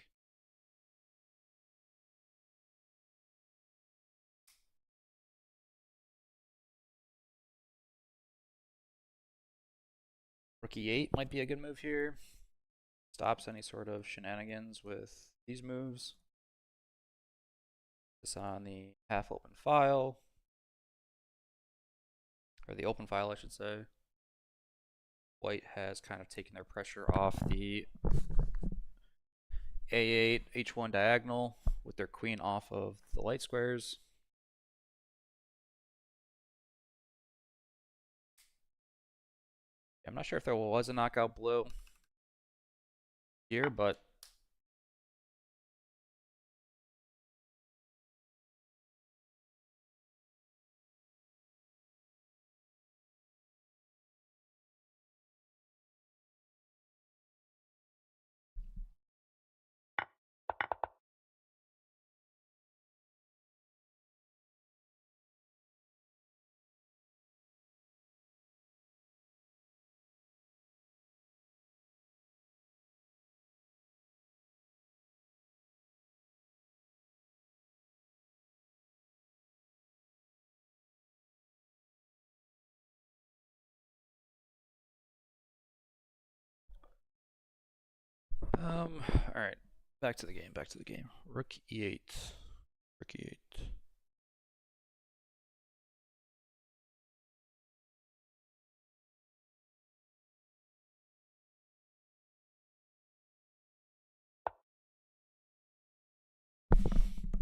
e8 might be a good move here. Stops any sort of shenanigans with these moves. This on the half open file. Or the open file, I should say. White has kind of taken their pressure off the A8 H1 diagonal with their queen off of the light squares. I'm not sure if there was a knockout blow here, but all right. Back to the game. Back to the game. Rook E8. Rook E8.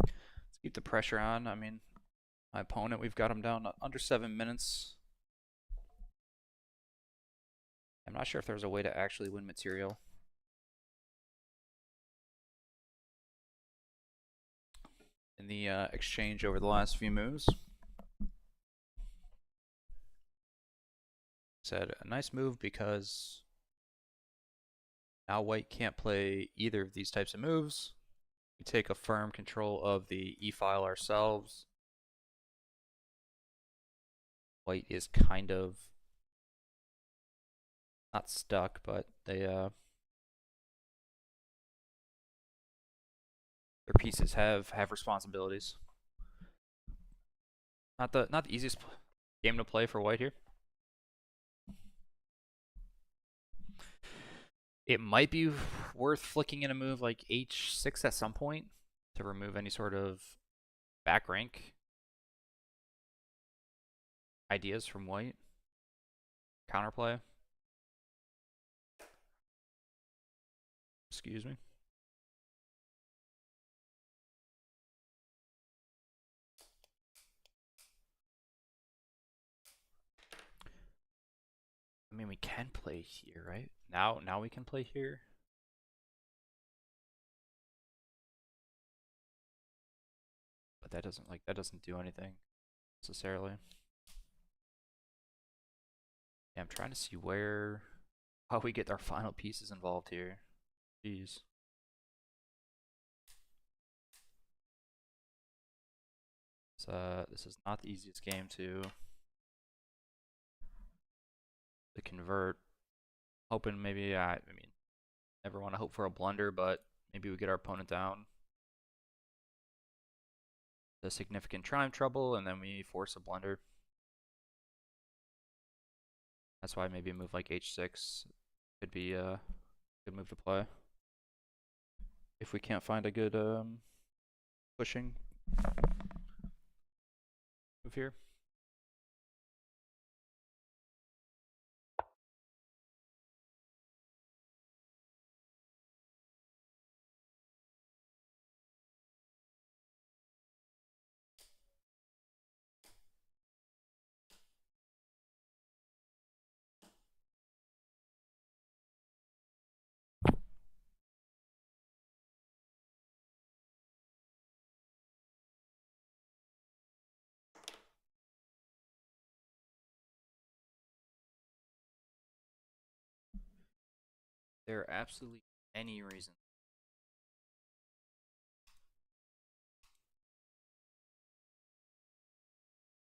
Let's keep the pressure on. I mean, my opponent, we've got him down under 7 minutes. I'm not sure if there's a way to actually win material. In the exchange over the last few moves. Said a nice move because now white can't play either of these types of moves. We take a firm control of the e-file ourselves. White is kind of not stuck, but their pieces have responsibilities. Not the easiest game to play for white here. It might be worth flicking in a move like h6 at some point to remove any sort of back rank ideas from white. Counterplay. Excuse me. I mean, we can play here, right? Now we can play here. But that doesn't do anything necessarily. Yeah, I'm trying to see how we get our final pieces involved here. Jeez. This is not the easiest game to convert. Hoping maybe, I mean, never want to hope for a blunder, but maybe we get our opponent down to significant time trouble, and then we force a blunder. That's why maybe a move like h6 could be a good move to play. If we can't find a good pushing move here. There are absolutely any reason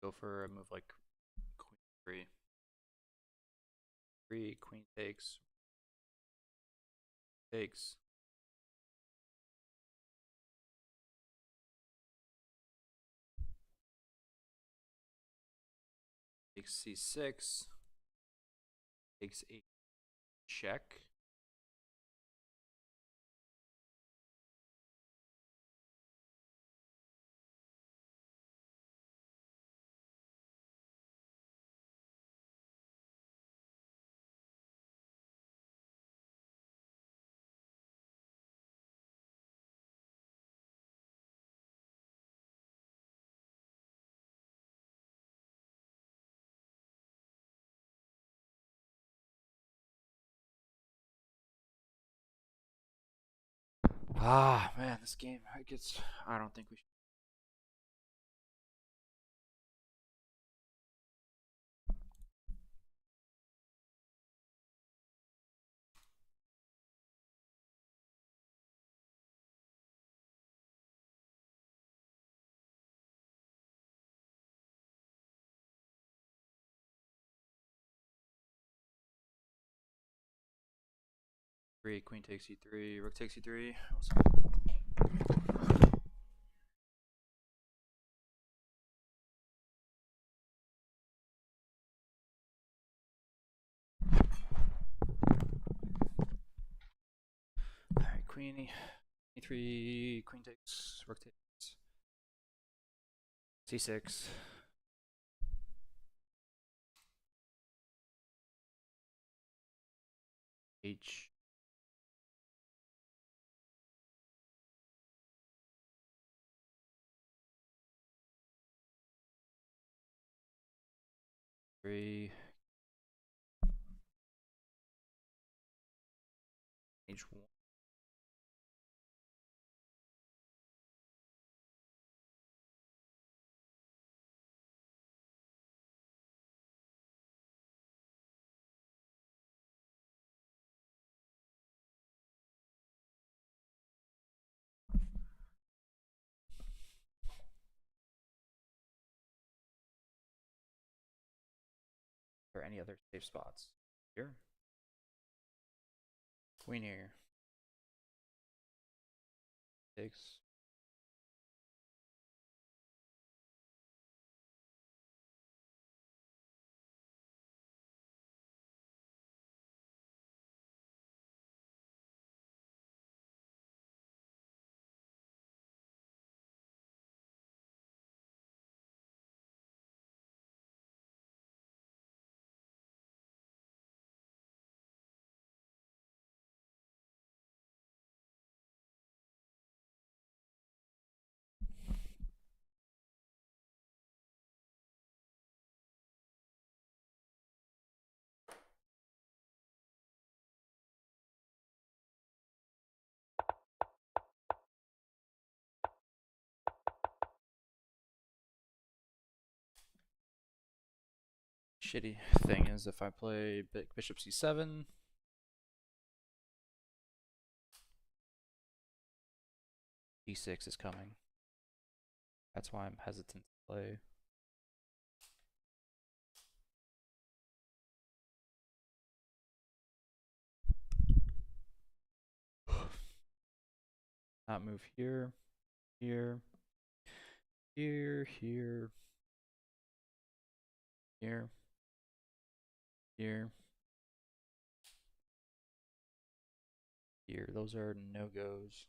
go for a move like queen 3, queen takes, takes. Takes c6, takes a check. Ah, man, this game, I don't think we should. Three, queen takes e3, rook takes e3. Alright, queen e3, queen takes, rook takes, c6. H. Three. H1. Or any other safe spots? Here. Queen here. Takes. Shitty thing is if I play bishop c7, d6 is coming. That's why I'm hesitant to play. Not move here, here, here, here, here, here, here. Those are no-goes.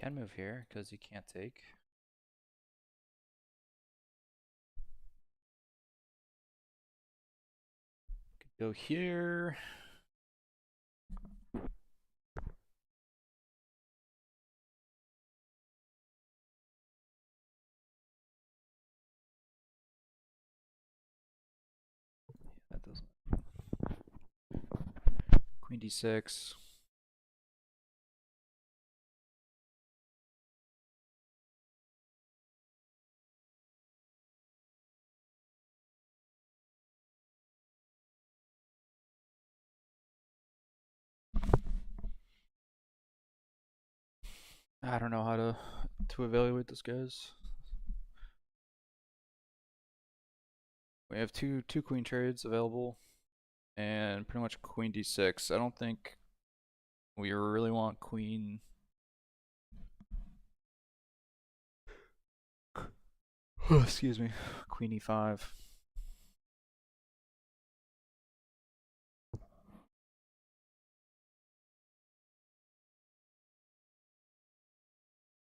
Can move here because he can't take. Could go here. That doesn't. Queen d6. I don't know how to evaluate this, guys. We have two queen trades available, and pretty much queen d6. I don't think we really want queen. Excuse me, queen e5.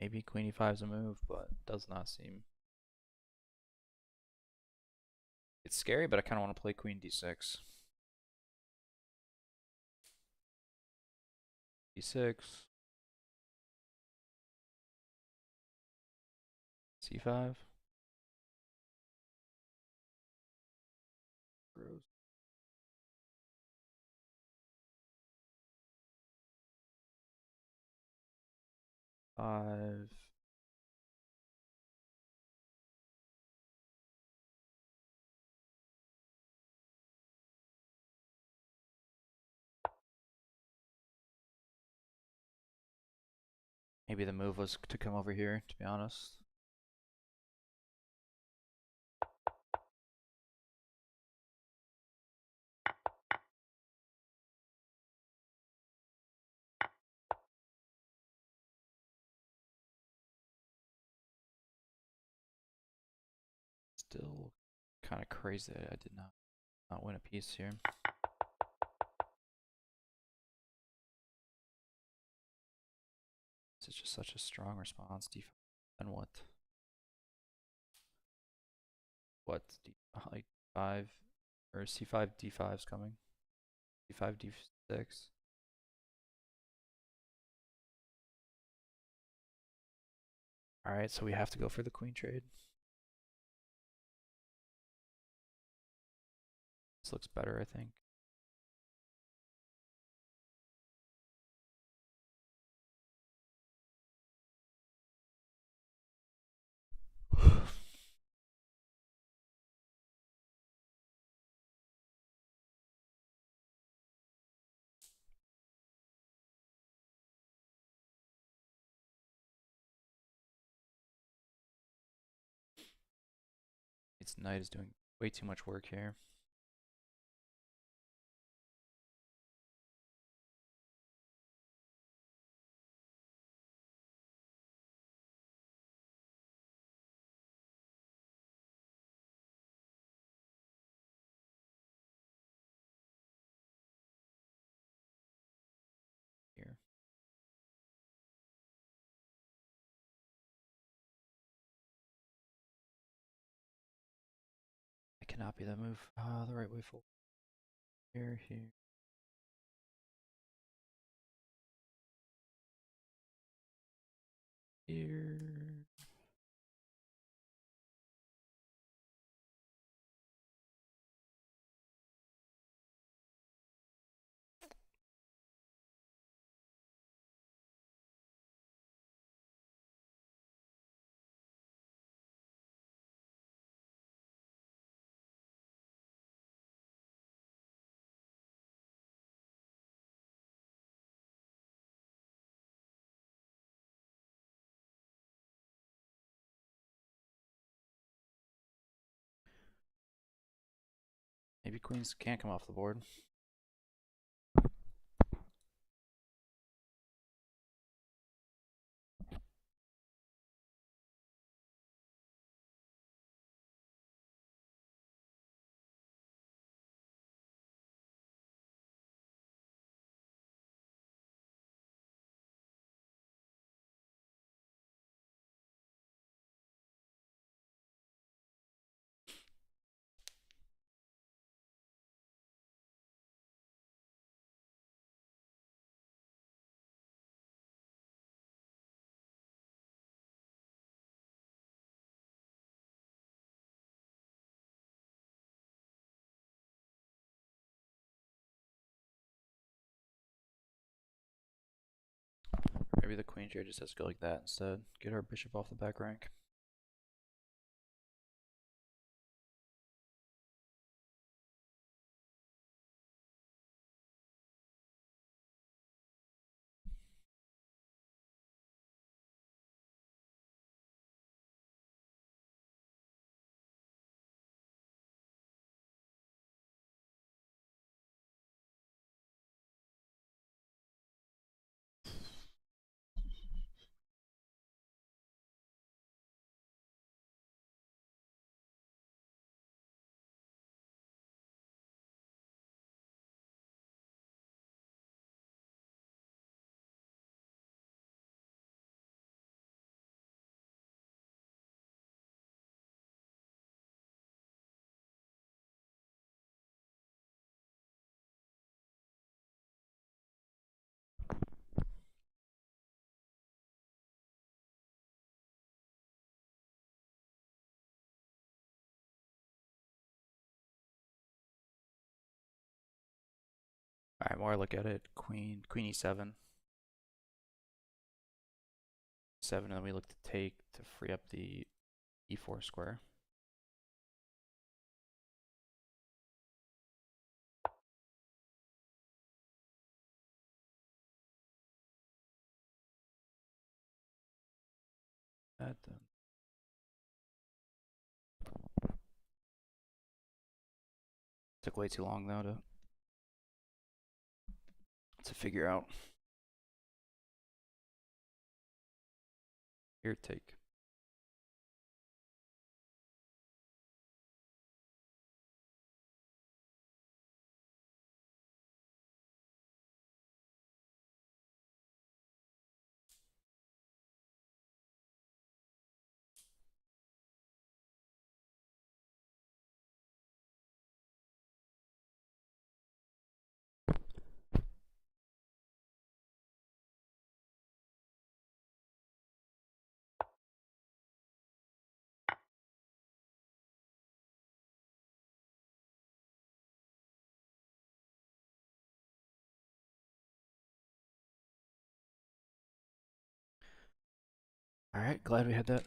Maybe queen e5 is a move, but does not seem It's scary, but I kind of want to play queen d6. d6. c5. Gross. Five. Maybe the move was to come over here, to be honest. Still kind of crazy that I did not win a piece here. This is just such a strong response. D5. Then what? What? Like 5 or c5 d5's coming. d5 d6. All right, so we have to go for the queen trade. This looks better, I think. Its knight is doing way too much work here. Here. It cannot be that move. The right way forward. Here. Here. Maybe queens can't come off the board. Maybe the queen trade just has to go like that instead. Get our bishop off the back rank. Alright, more I look at it, queen e7. 7, and then we look to take to free up the e4 square. That then. Took way too long though to figure out. Here, take. Alright, glad we had that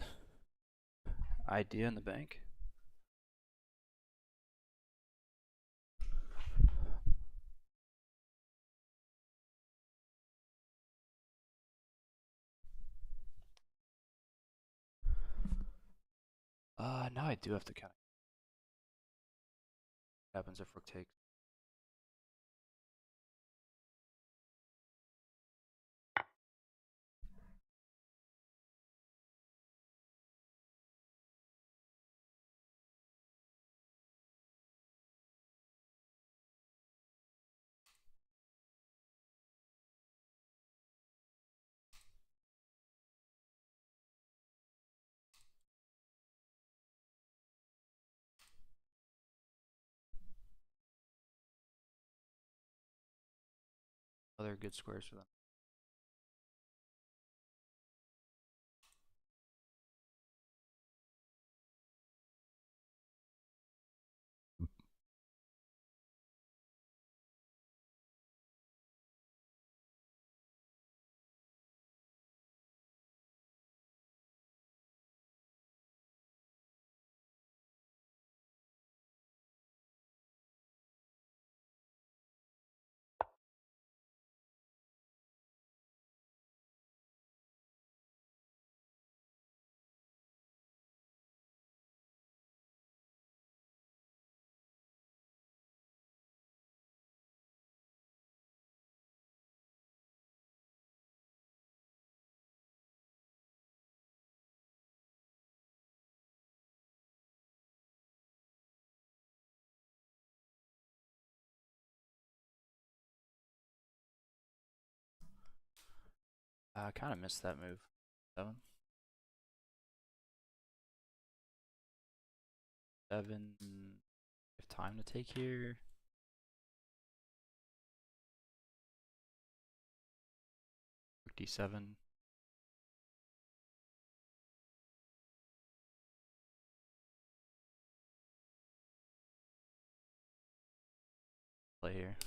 idea in the bank. Now I do have to kind of. What happens if rook takes? Other good squares for them. I kind of missed that move. 7. 7. Have time to take here. Rook d7. Play here.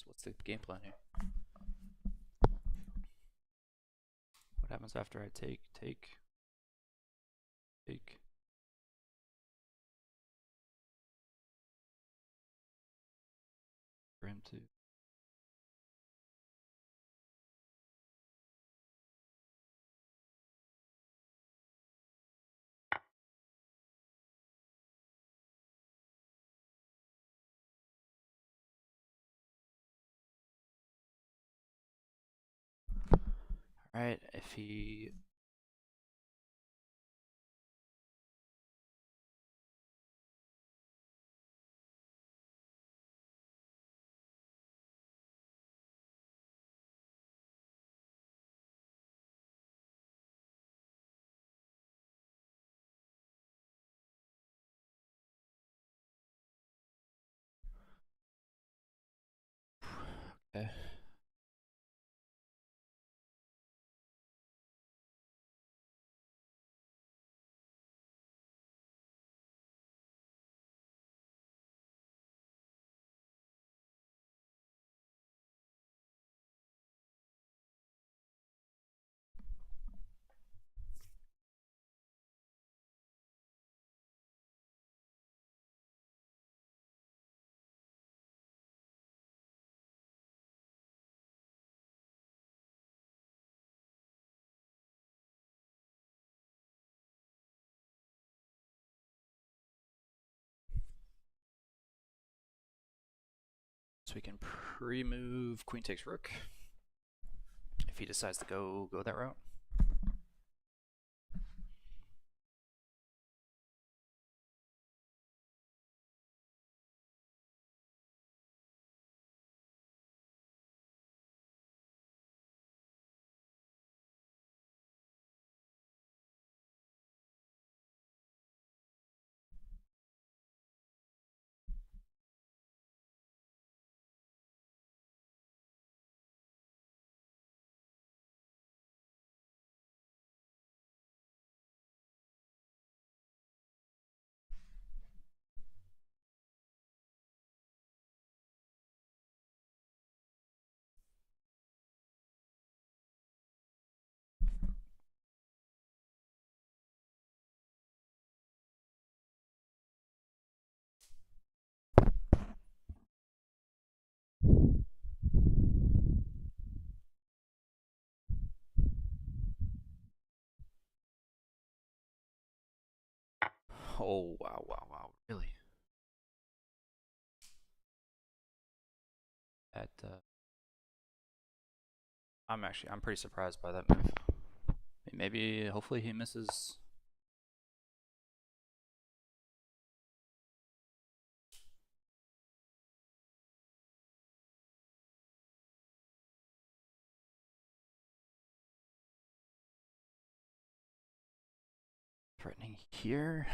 what's the game plan here? What happens after I take? For him to. Alright, if he. Okay. So we can pre-move queen takes rook. If he decides to go that route. Oh wow, really? That I'm pretty surprised by that move. Maybe hopefully he misses. Threatening here.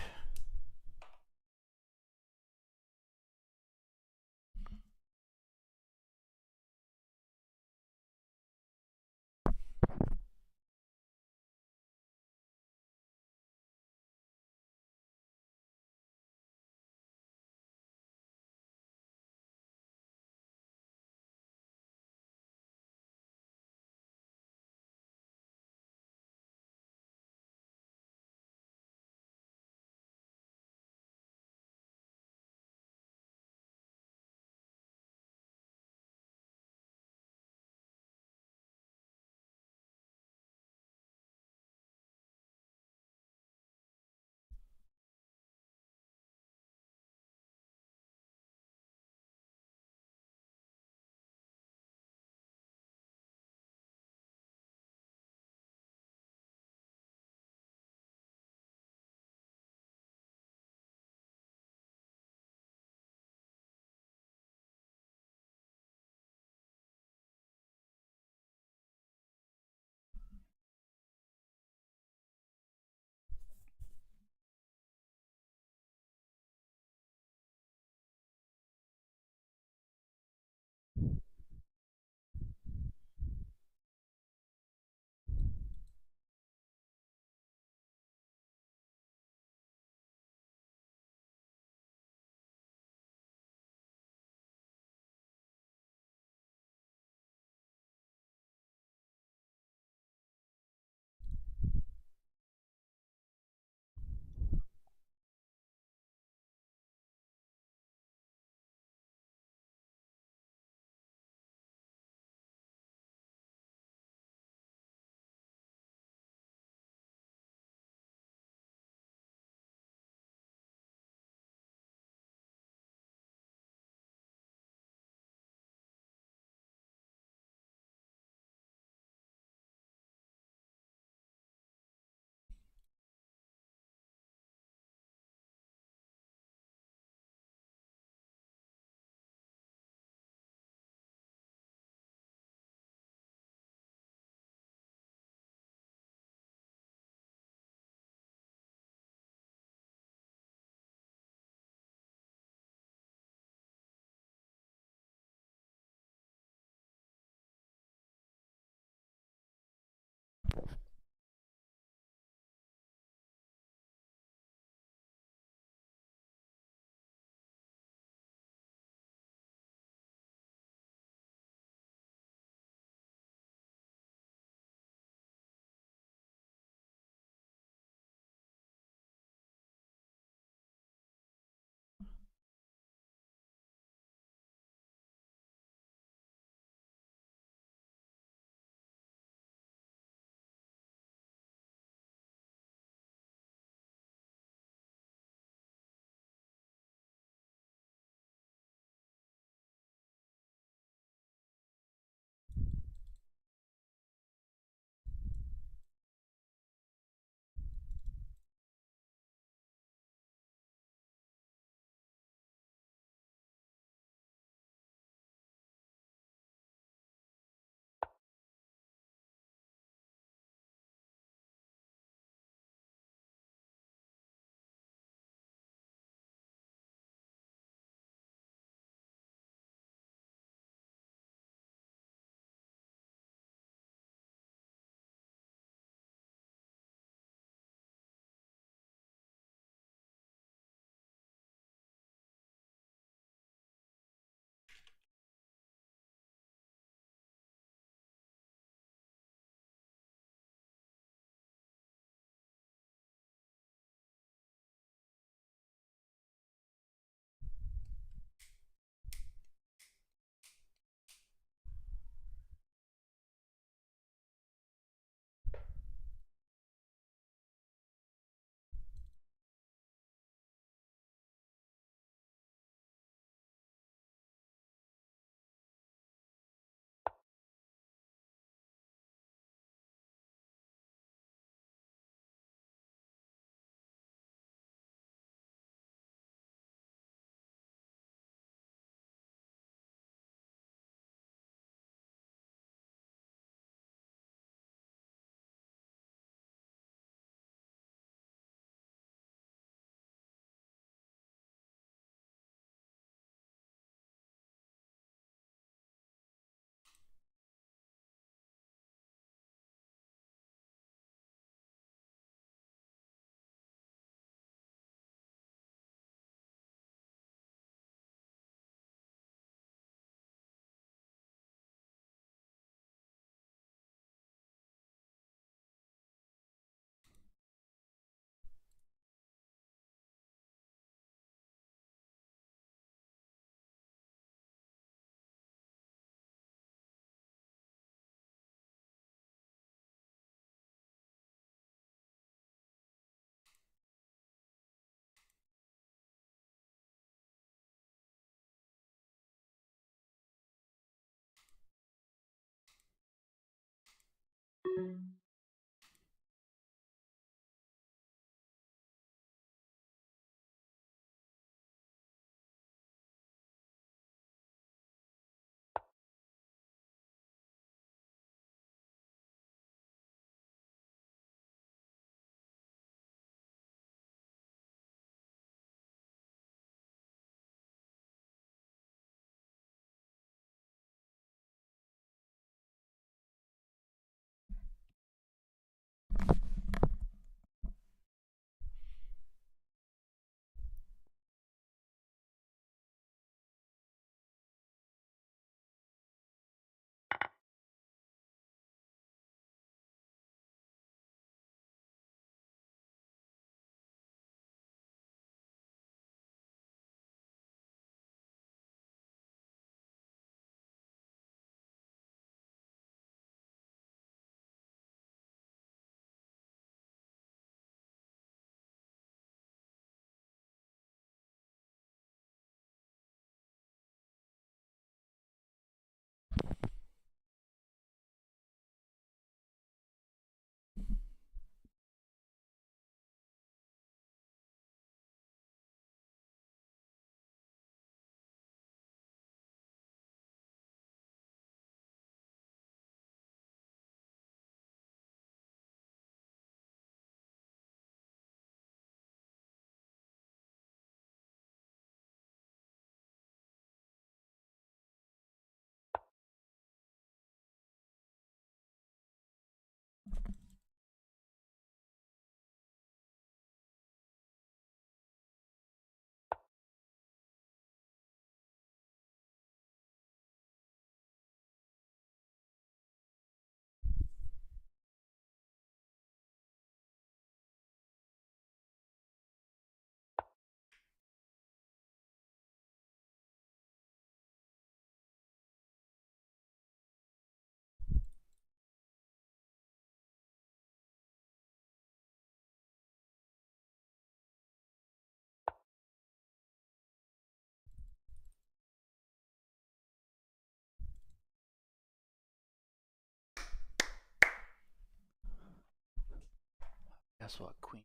Guess what? Queen.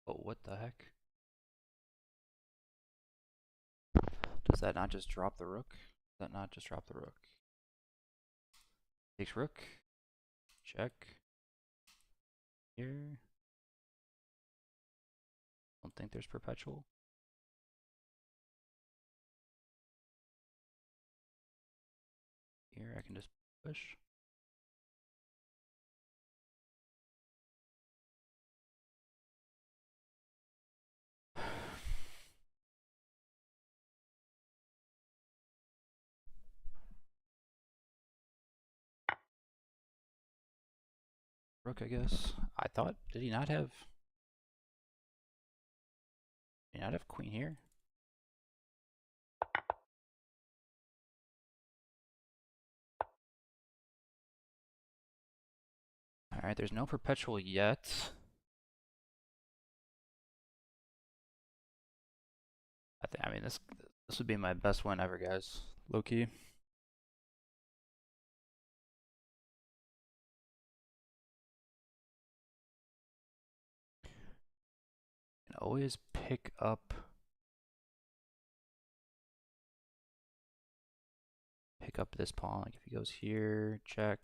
Oh, what the heck? Does that not just drop the rook? Does that not just drop the rook? Takes rook. Check. Here. Don't think there's perpetual. Here I can just push. Rook, I guess. I thought, did he not have queen here? Alright, there's no perpetual yet. I mean, this would be my best win ever, guys. Low key. Can always pick up this pawn. Like if he goes here, check.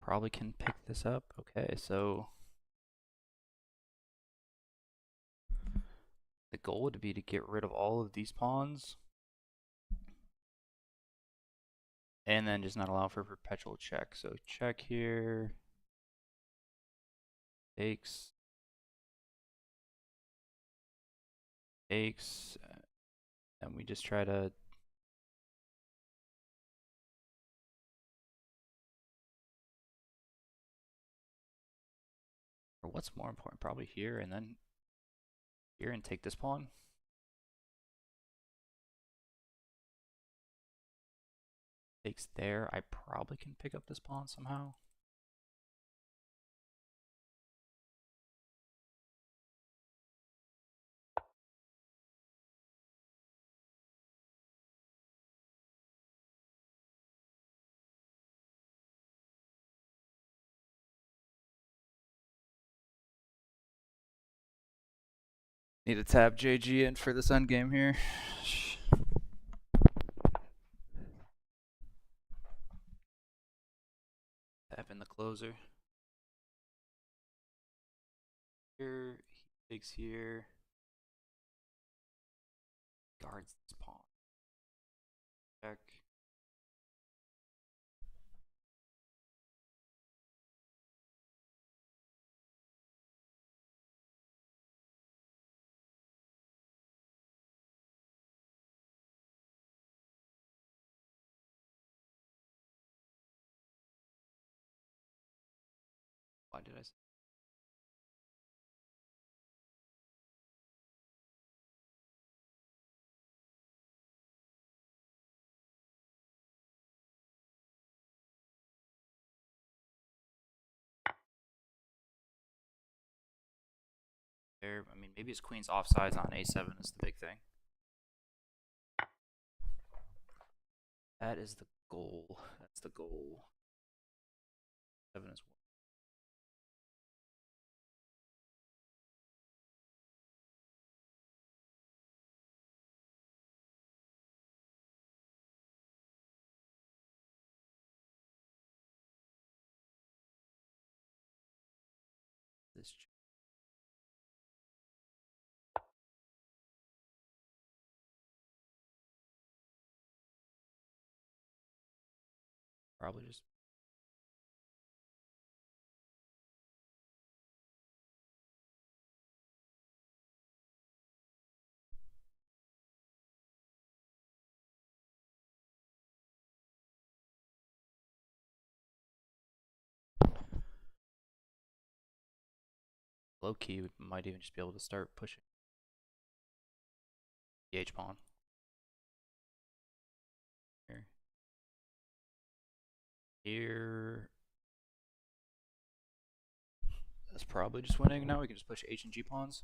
Probably can pick this up. Okay, so the goal would be to get rid of all of these pawns and then just not allow for perpetual check. So check here, takes, and we just try to or what's more important, probably here and then here and take this pawn. Takes there. I probably can pick up this pawn somehow. Need to tap JG in for this endgame here. Tap in the closer. Here, he takes here. Guards this pawn. Check. Why did I say? There, I mean, maybe his queen's offsides on a7 is the big thing. That is the goal. That's the goal. 7 is 1. This probably just low key. We might even just be able to start pushing the H pawn. Here. That's probably just winning. Now we can just push H and G pawns.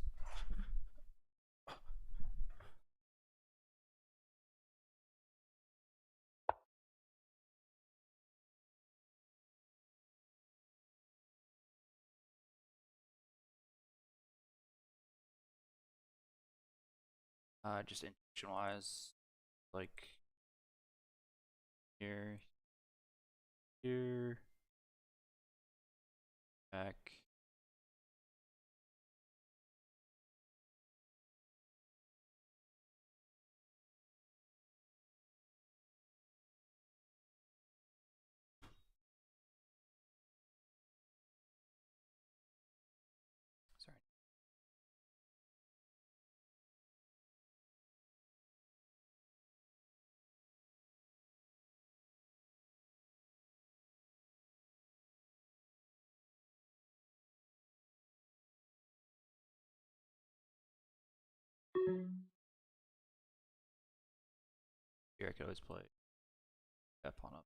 Just intention-wise, like here, here, back. Sorry. Here I could always play that pawn up.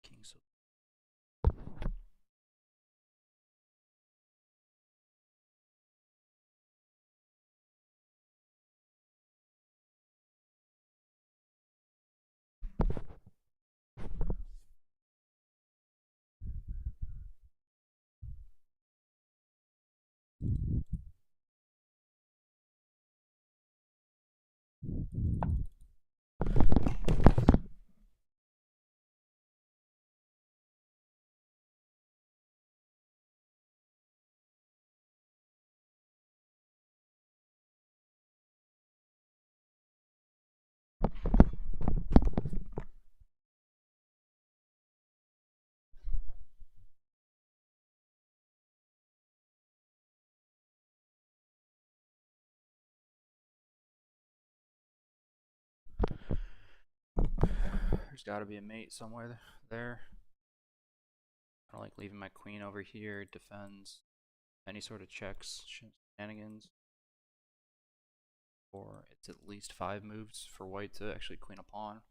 King so. There's got to be a mate somewhere there. I don't like leaving my queen over here. It defends any sort of checks, shenanigans. Or it's at least 5 moves for white to actually queen a pawn.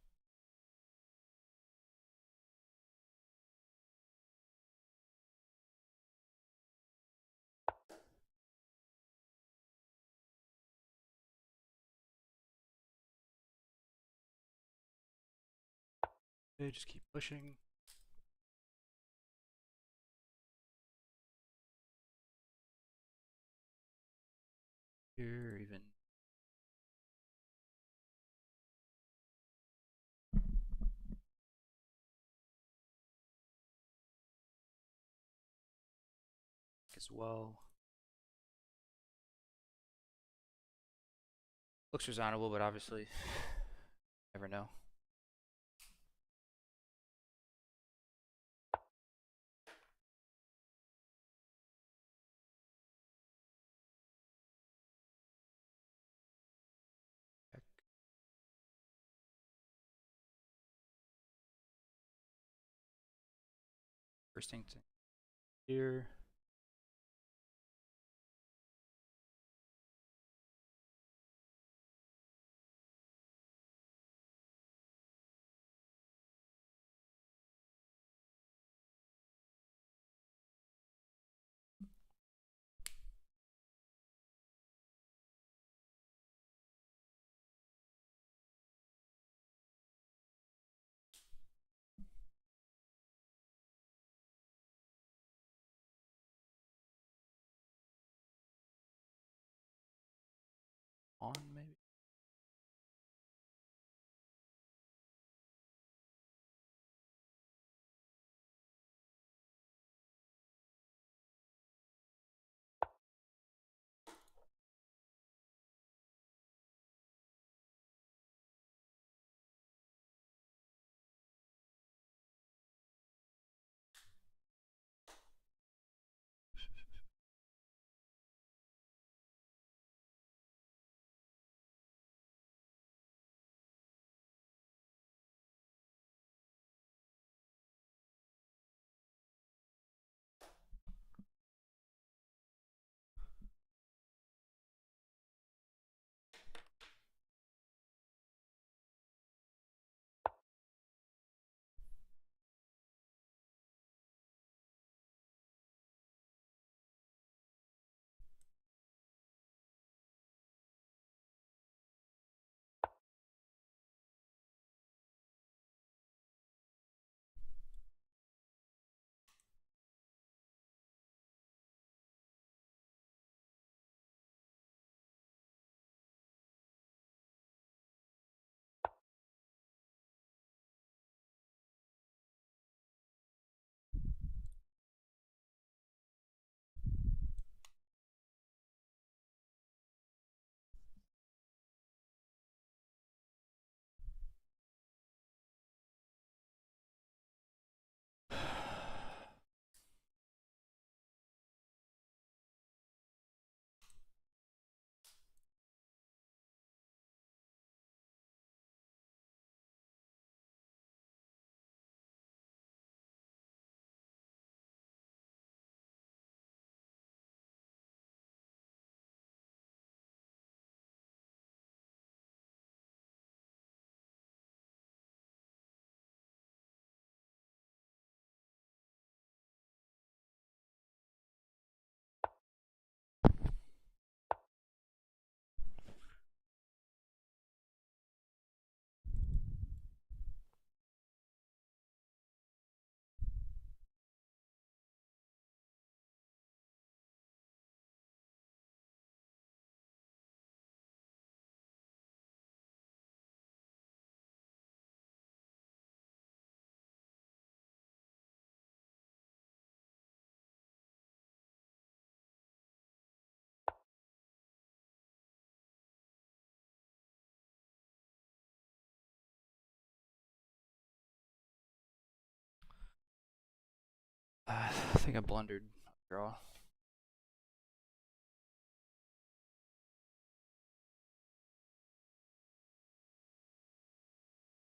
Okay, just keep pushing. Here, even. As well. Looks reasonable, but obviously, never know. First thing here. think I blundered. Draw.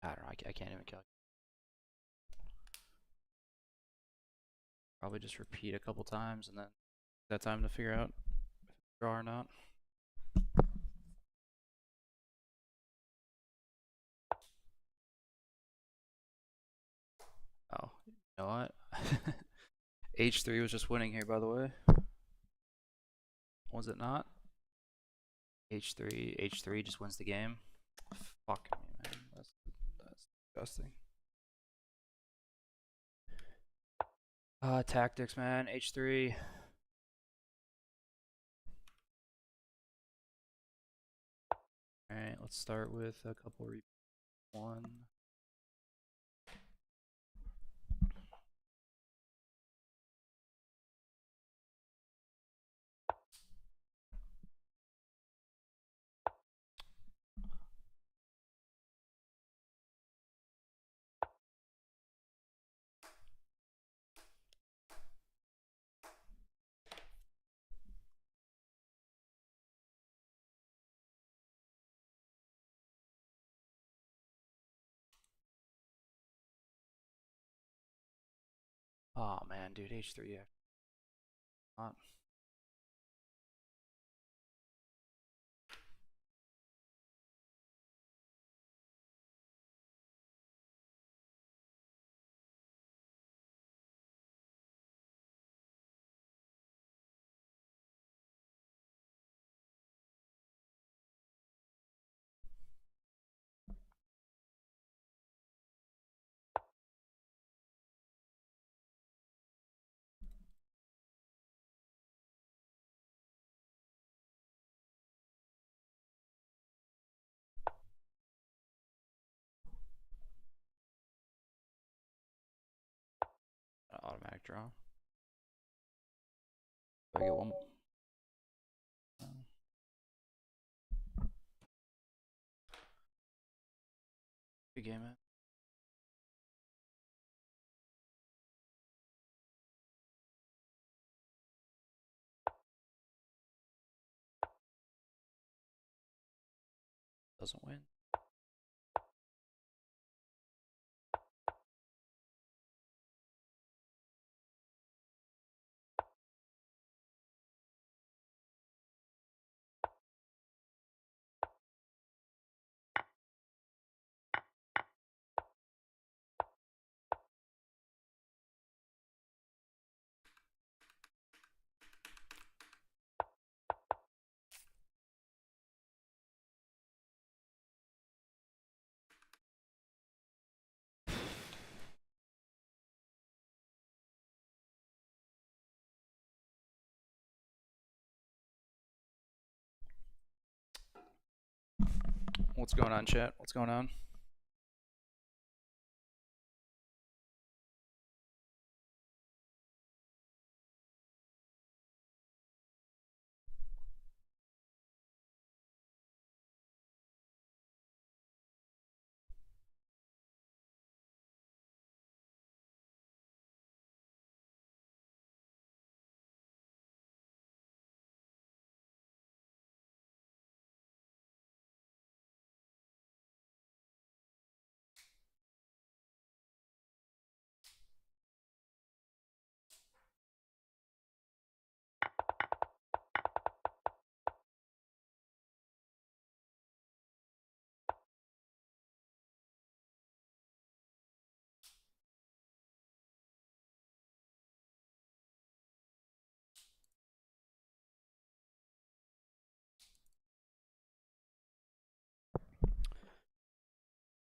I don't know. I can't even calculate. Probably just repeat a couple times and then that time to figure out if it's draw or not. Oh, you know what? H3 was just winning here, by the way. Was it not? H3 just wins the game. Fuck me, man. That's disgusting. Tactics, man. H3. Alright, let's start with a couple one. Oh man, dude, H3. Yeah. Not. Automatic draw. Do I get one? Big game, man. Doesn't win. What's going on, chat? What's going on?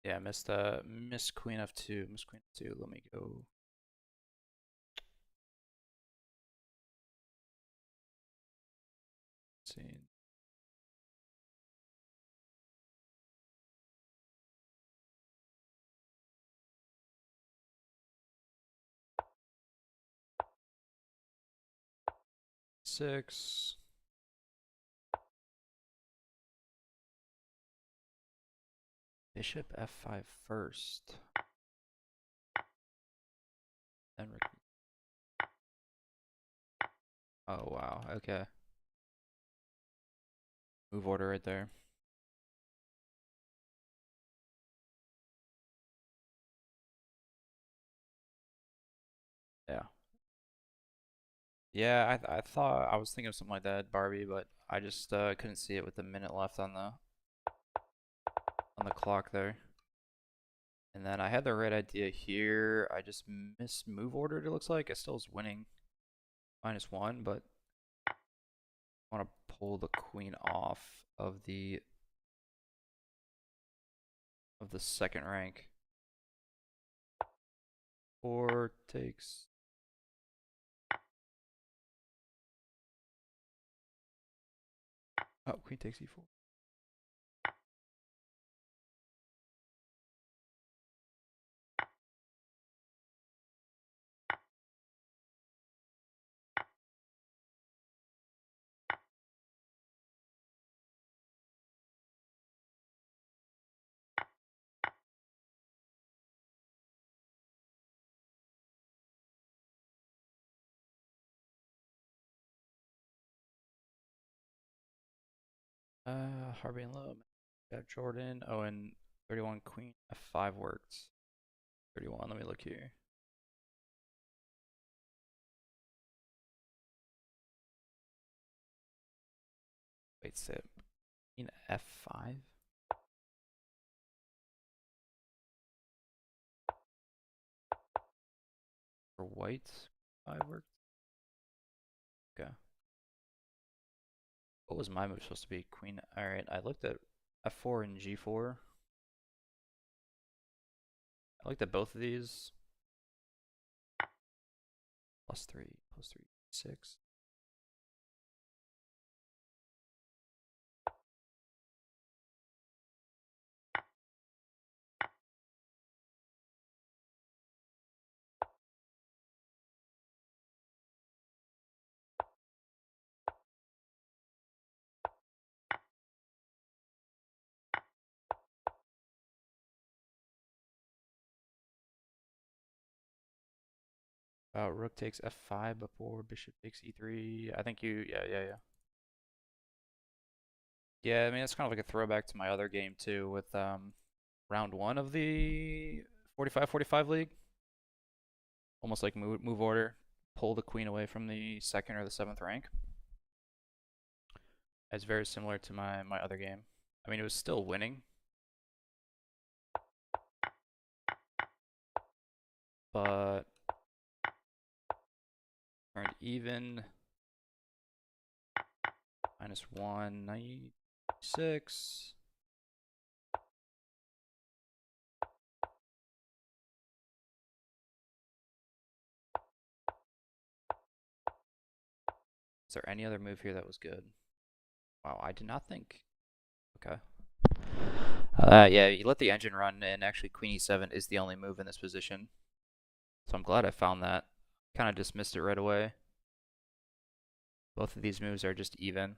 Yeah, missed miss Queen F2. Miss Queen F2. Let me go. Let's see. Six. Bishop F5 first. Then Oh wow. Okay. Move order right there. Yeah. Yeah, I thought I was thinking of something like that, Barbie, but I just couldn't see it with the minute left on the clock there. And then I had the right idea here. I just missed move ordered, it looks like. I still was winning -1, but I want to pull the queen off of the second rank. Or takes. Oh, queen takes e4. Harvey and Lowe. Got Jordan. Oh, and 31 queen f5 worked. 31. Let me look here. Wait, sit. Queen f5 for white. 5 worked. Okay. What was my move supposed to be? Queen. All right. I looked at f4 and g4. I looked at both of these. +3, +3, 6. Rook takes f5 before bishop takes e3. I think you. Yeah, yeah, yeah. Yeah, I mean, it's kind of like a throwback to my other game too with round 1 of the 45-45 league. Almost like move order, pull the queen away from the second or the seventh rank. It's very similar to my other game. I mean, it was still winning, but turned even. -1, 96. Is there any other move here that was good? Wow, I did not think. Okay. Yeah, you let the engine run, and actually queen e7 is the only move in this position. So I'm glad I found that. Kind of dismissed it right away. Both of these moves are just even.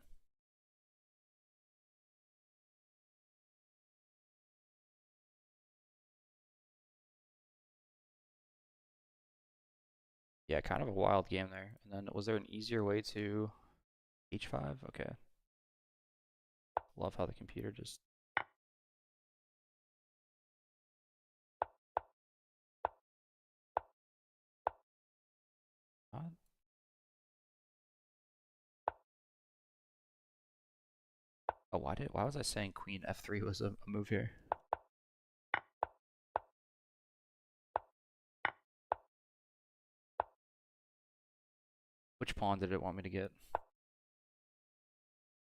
Yeah, kind of a wild game there. And then was there an easier way to h5? Okay. Love how the computer just. Oh, why was I saying queen f3 was a move here? Which pawn did it want me to get?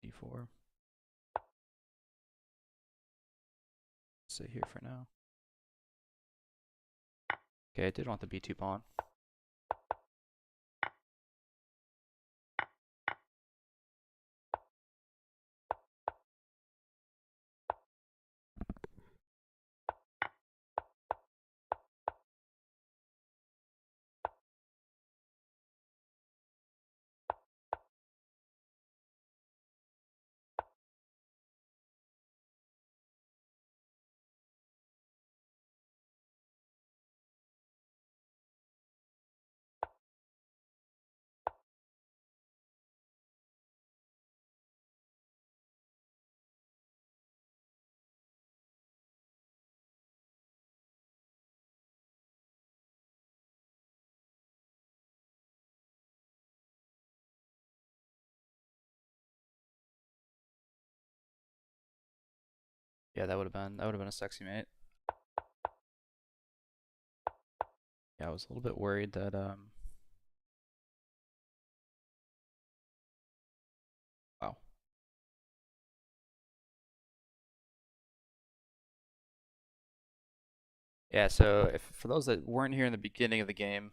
d4. Sit here for now. Okay, I did want the b2 pawn. Yeah, that would have been a sexy mate. Yeah, I was a little bit worried that wow. Yeah, so if for those that weren't here in the beginning of the game,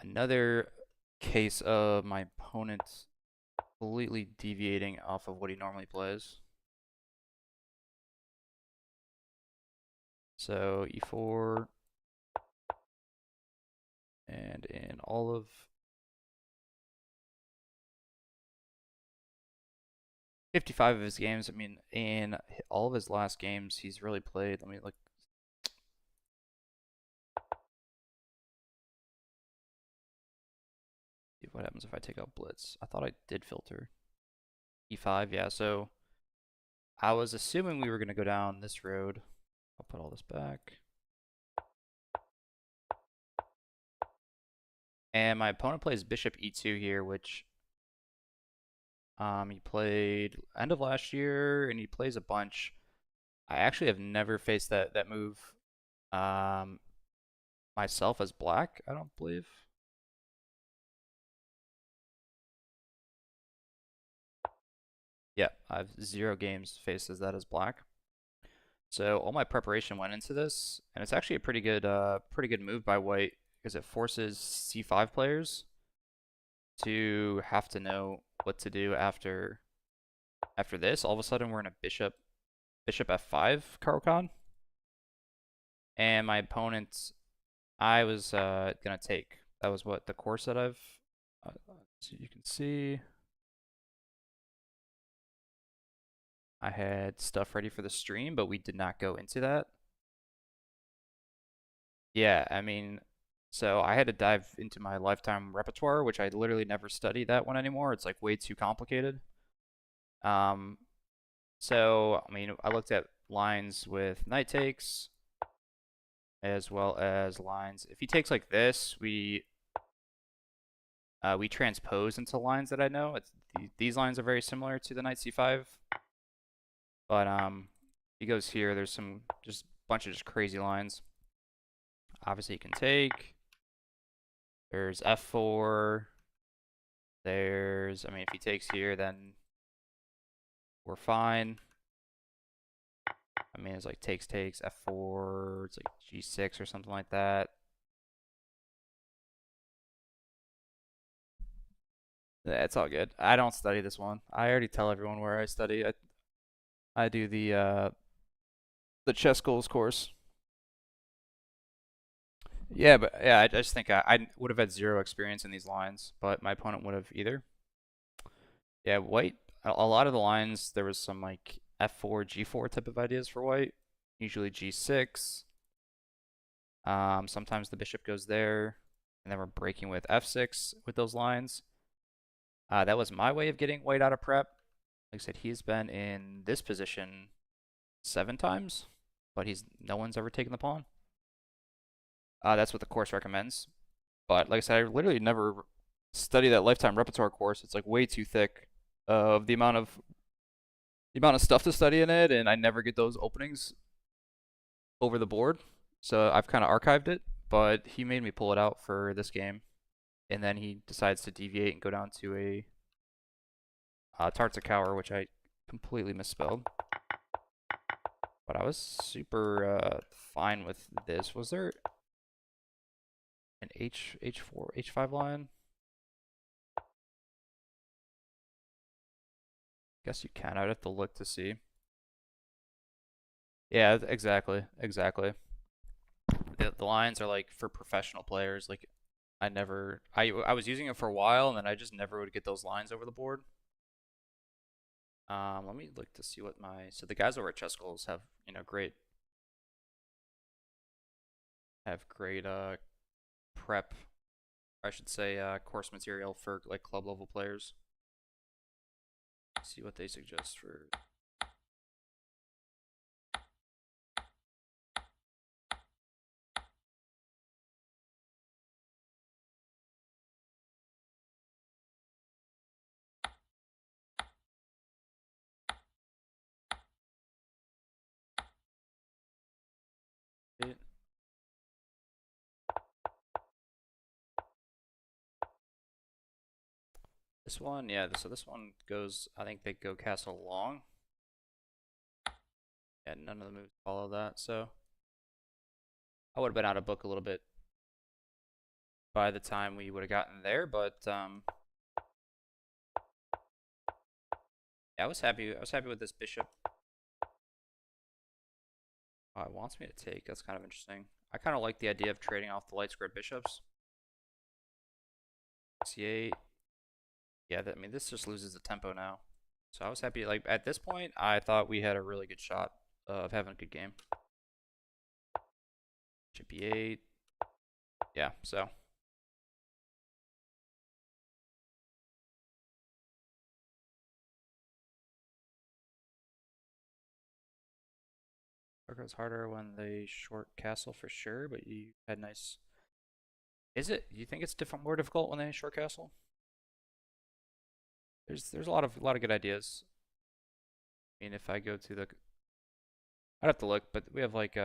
another case of my opponent completely deviating off of what he normally plays. So e4, and in all of 55 of his games, I mean, in all of his last games, he's really played. Let me look. See what happens if I take out blitz. I thought I did filter. E5, yeah. So I was assuming we were going to go down this road. I'll put all this back. And my opponent plays bishop e2 here, which he played end of last year, and he plays a bunch. I actually have never faced that move um, myself as black, I don't believe. Yeah, I've 0 games faced as that as black. So all my preparation went into this, and it's actually a pretty good move by white because it forces c5 players to have to know what to do after this. All of a sudden, we're in a bishop f5 Caro-Kann, and my opponent, I was gonna take. That was what the course that I've. So you can see, I had stuff ready for the stream, but we did not go into that. Yeah, I mean, so I had to dive into my lifetime repertoire, which I literally never study that one anymore. It's like way too complicated. Um, so I mean, I looked at lines with knight takes, as well as lines. If he takes like this, we transpose into lines that I know. These lines are very similar to the knight c5, but he goes here. There's some just bunch of just crazy lines. Obviously, you can take. There's f4. There's, I mean, if he takes here, then we're fine. I mean, it's like takes, f4, it's like g6 or something like that. Yeah, it's all good. I don't study this one. I already tell everyone where I study. I do the chess goals course. Yeah, but yeah, I just think I would have had 0 experience in these lines, but my opponent would have either. Yeah, white. A lot of the lines there was some like f4, g4 type of ideas for white. Usually g6. Sometimes the bishop goes there, and then we're breaking with f6 with those lines. That was my way of getting white out of prep. Like I said, he's been in this position 7 times, but no one's ever taken the pawn. That's what the course recommends. But like I said, I literally never study that lifetime repertoire course. It's like way too thick of the amount of stuff to study in it, and I never get those openings over the board. So I've kind of archived it, but he made me pull it out for this game, and then he decides to deviate and go down to a Tartakower, which I completely misspelled. But I was super fine with this. Was there an H4 H5 line? Guess you can. I'd have to look to see. Yeah, exactly. The lines are like for professional players. Like I was using it for a while, and then I just never would get those lines over the board. Let me look to see what so the guys over at Chess Goals have great prep, I should say course material for like club level players. Let's see what they suggest for. This one, yeah, so this one goes, I think they go castle long. Yeah, none of the moves follow that, so I would have been out of book a little bit by the time we would have gotten there, but yeah, I was happy with this bishop. Oh, it wants me to take. That's kind of interesting. I kind of like the idea of trading off the light square bishops. C8. Yeah, I mean, this just loses the tempo now. So I was happy. Like, at this point, I thought we had a really good shot of having a good game. Bishop E8. Yeah, so. It's harder when they short castle for sure, but you had nice. Is it? You think it's more difficult when they short castle? There's a lot of good ideas. I mean, if I go to the, I'd have to look, but we have like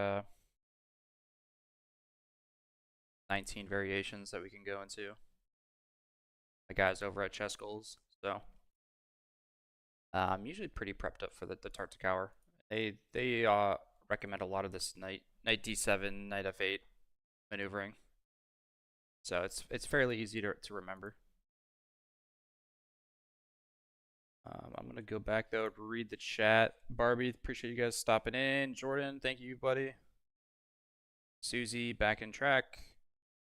19 variations that we can go into. The guys over at Chess Goals, so I'm usually pretty prepped up for the TheTchigorin. They recommend a lot of this knight d7, knight f8 maneuvering, so it's fairly easy to remember. I'm gonna go back though to read the chat. Barbie, appreciate you guys stopping in. Jordan, thank you, buddy. Susie, back in track.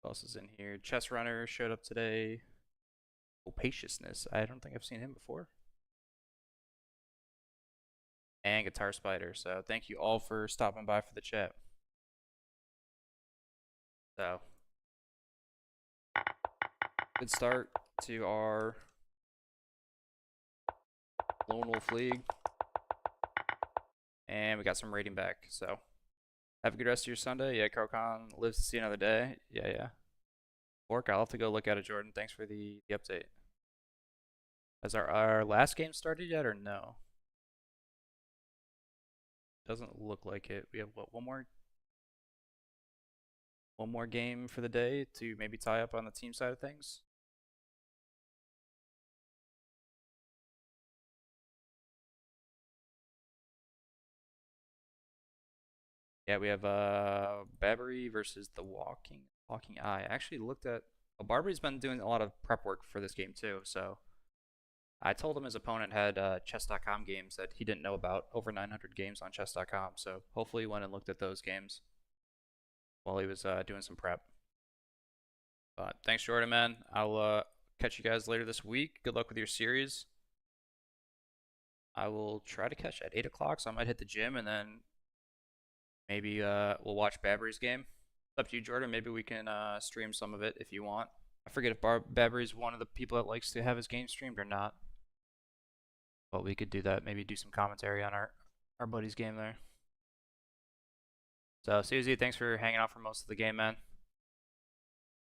Who else is in here? Chess Runner showed up today. Opaciousness. I don't think I've seen him before. And Guitar Spider. So thank you all for stopping by for the chat. So good start to our Lone Wolf League. And we got some rating back. So have a good rest of your Sunday. Yeah, Krokon lives to see another day. Yeah. Orc, I'll have to go look at it, Jordan. Thanks for the update. Has our last game started yet or no? Doesn't look like it. We have what, one more game for the day to maybe tie up on the team side of things. Yeah, we have Babbery versus the Walking Eye. I actually looked at Barbari's been doing a lot of prep work for this game too, so I told him his opponent had chess.com games that he didn't know about, over 900 games on chess.com, so hopefully he went and looked at those games while he was doing some prep. But thanks, Jordan, man. I'll catch you guys later this week. Good luck with your series. I will try to catch at 8 o'clock, so I might hit the gym and then maybe we'll watch Babbery's game. It's up to you, Jordan. Maybe we can stream some of it if you want. I forget if Babbery's one of the people that likes to have his game streamed or not. But we could do that. Maybe do some commentary on our buddy's game there. So, Susie, thanks for hanging out for most of the game, man.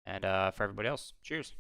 And for everybody else, cheers.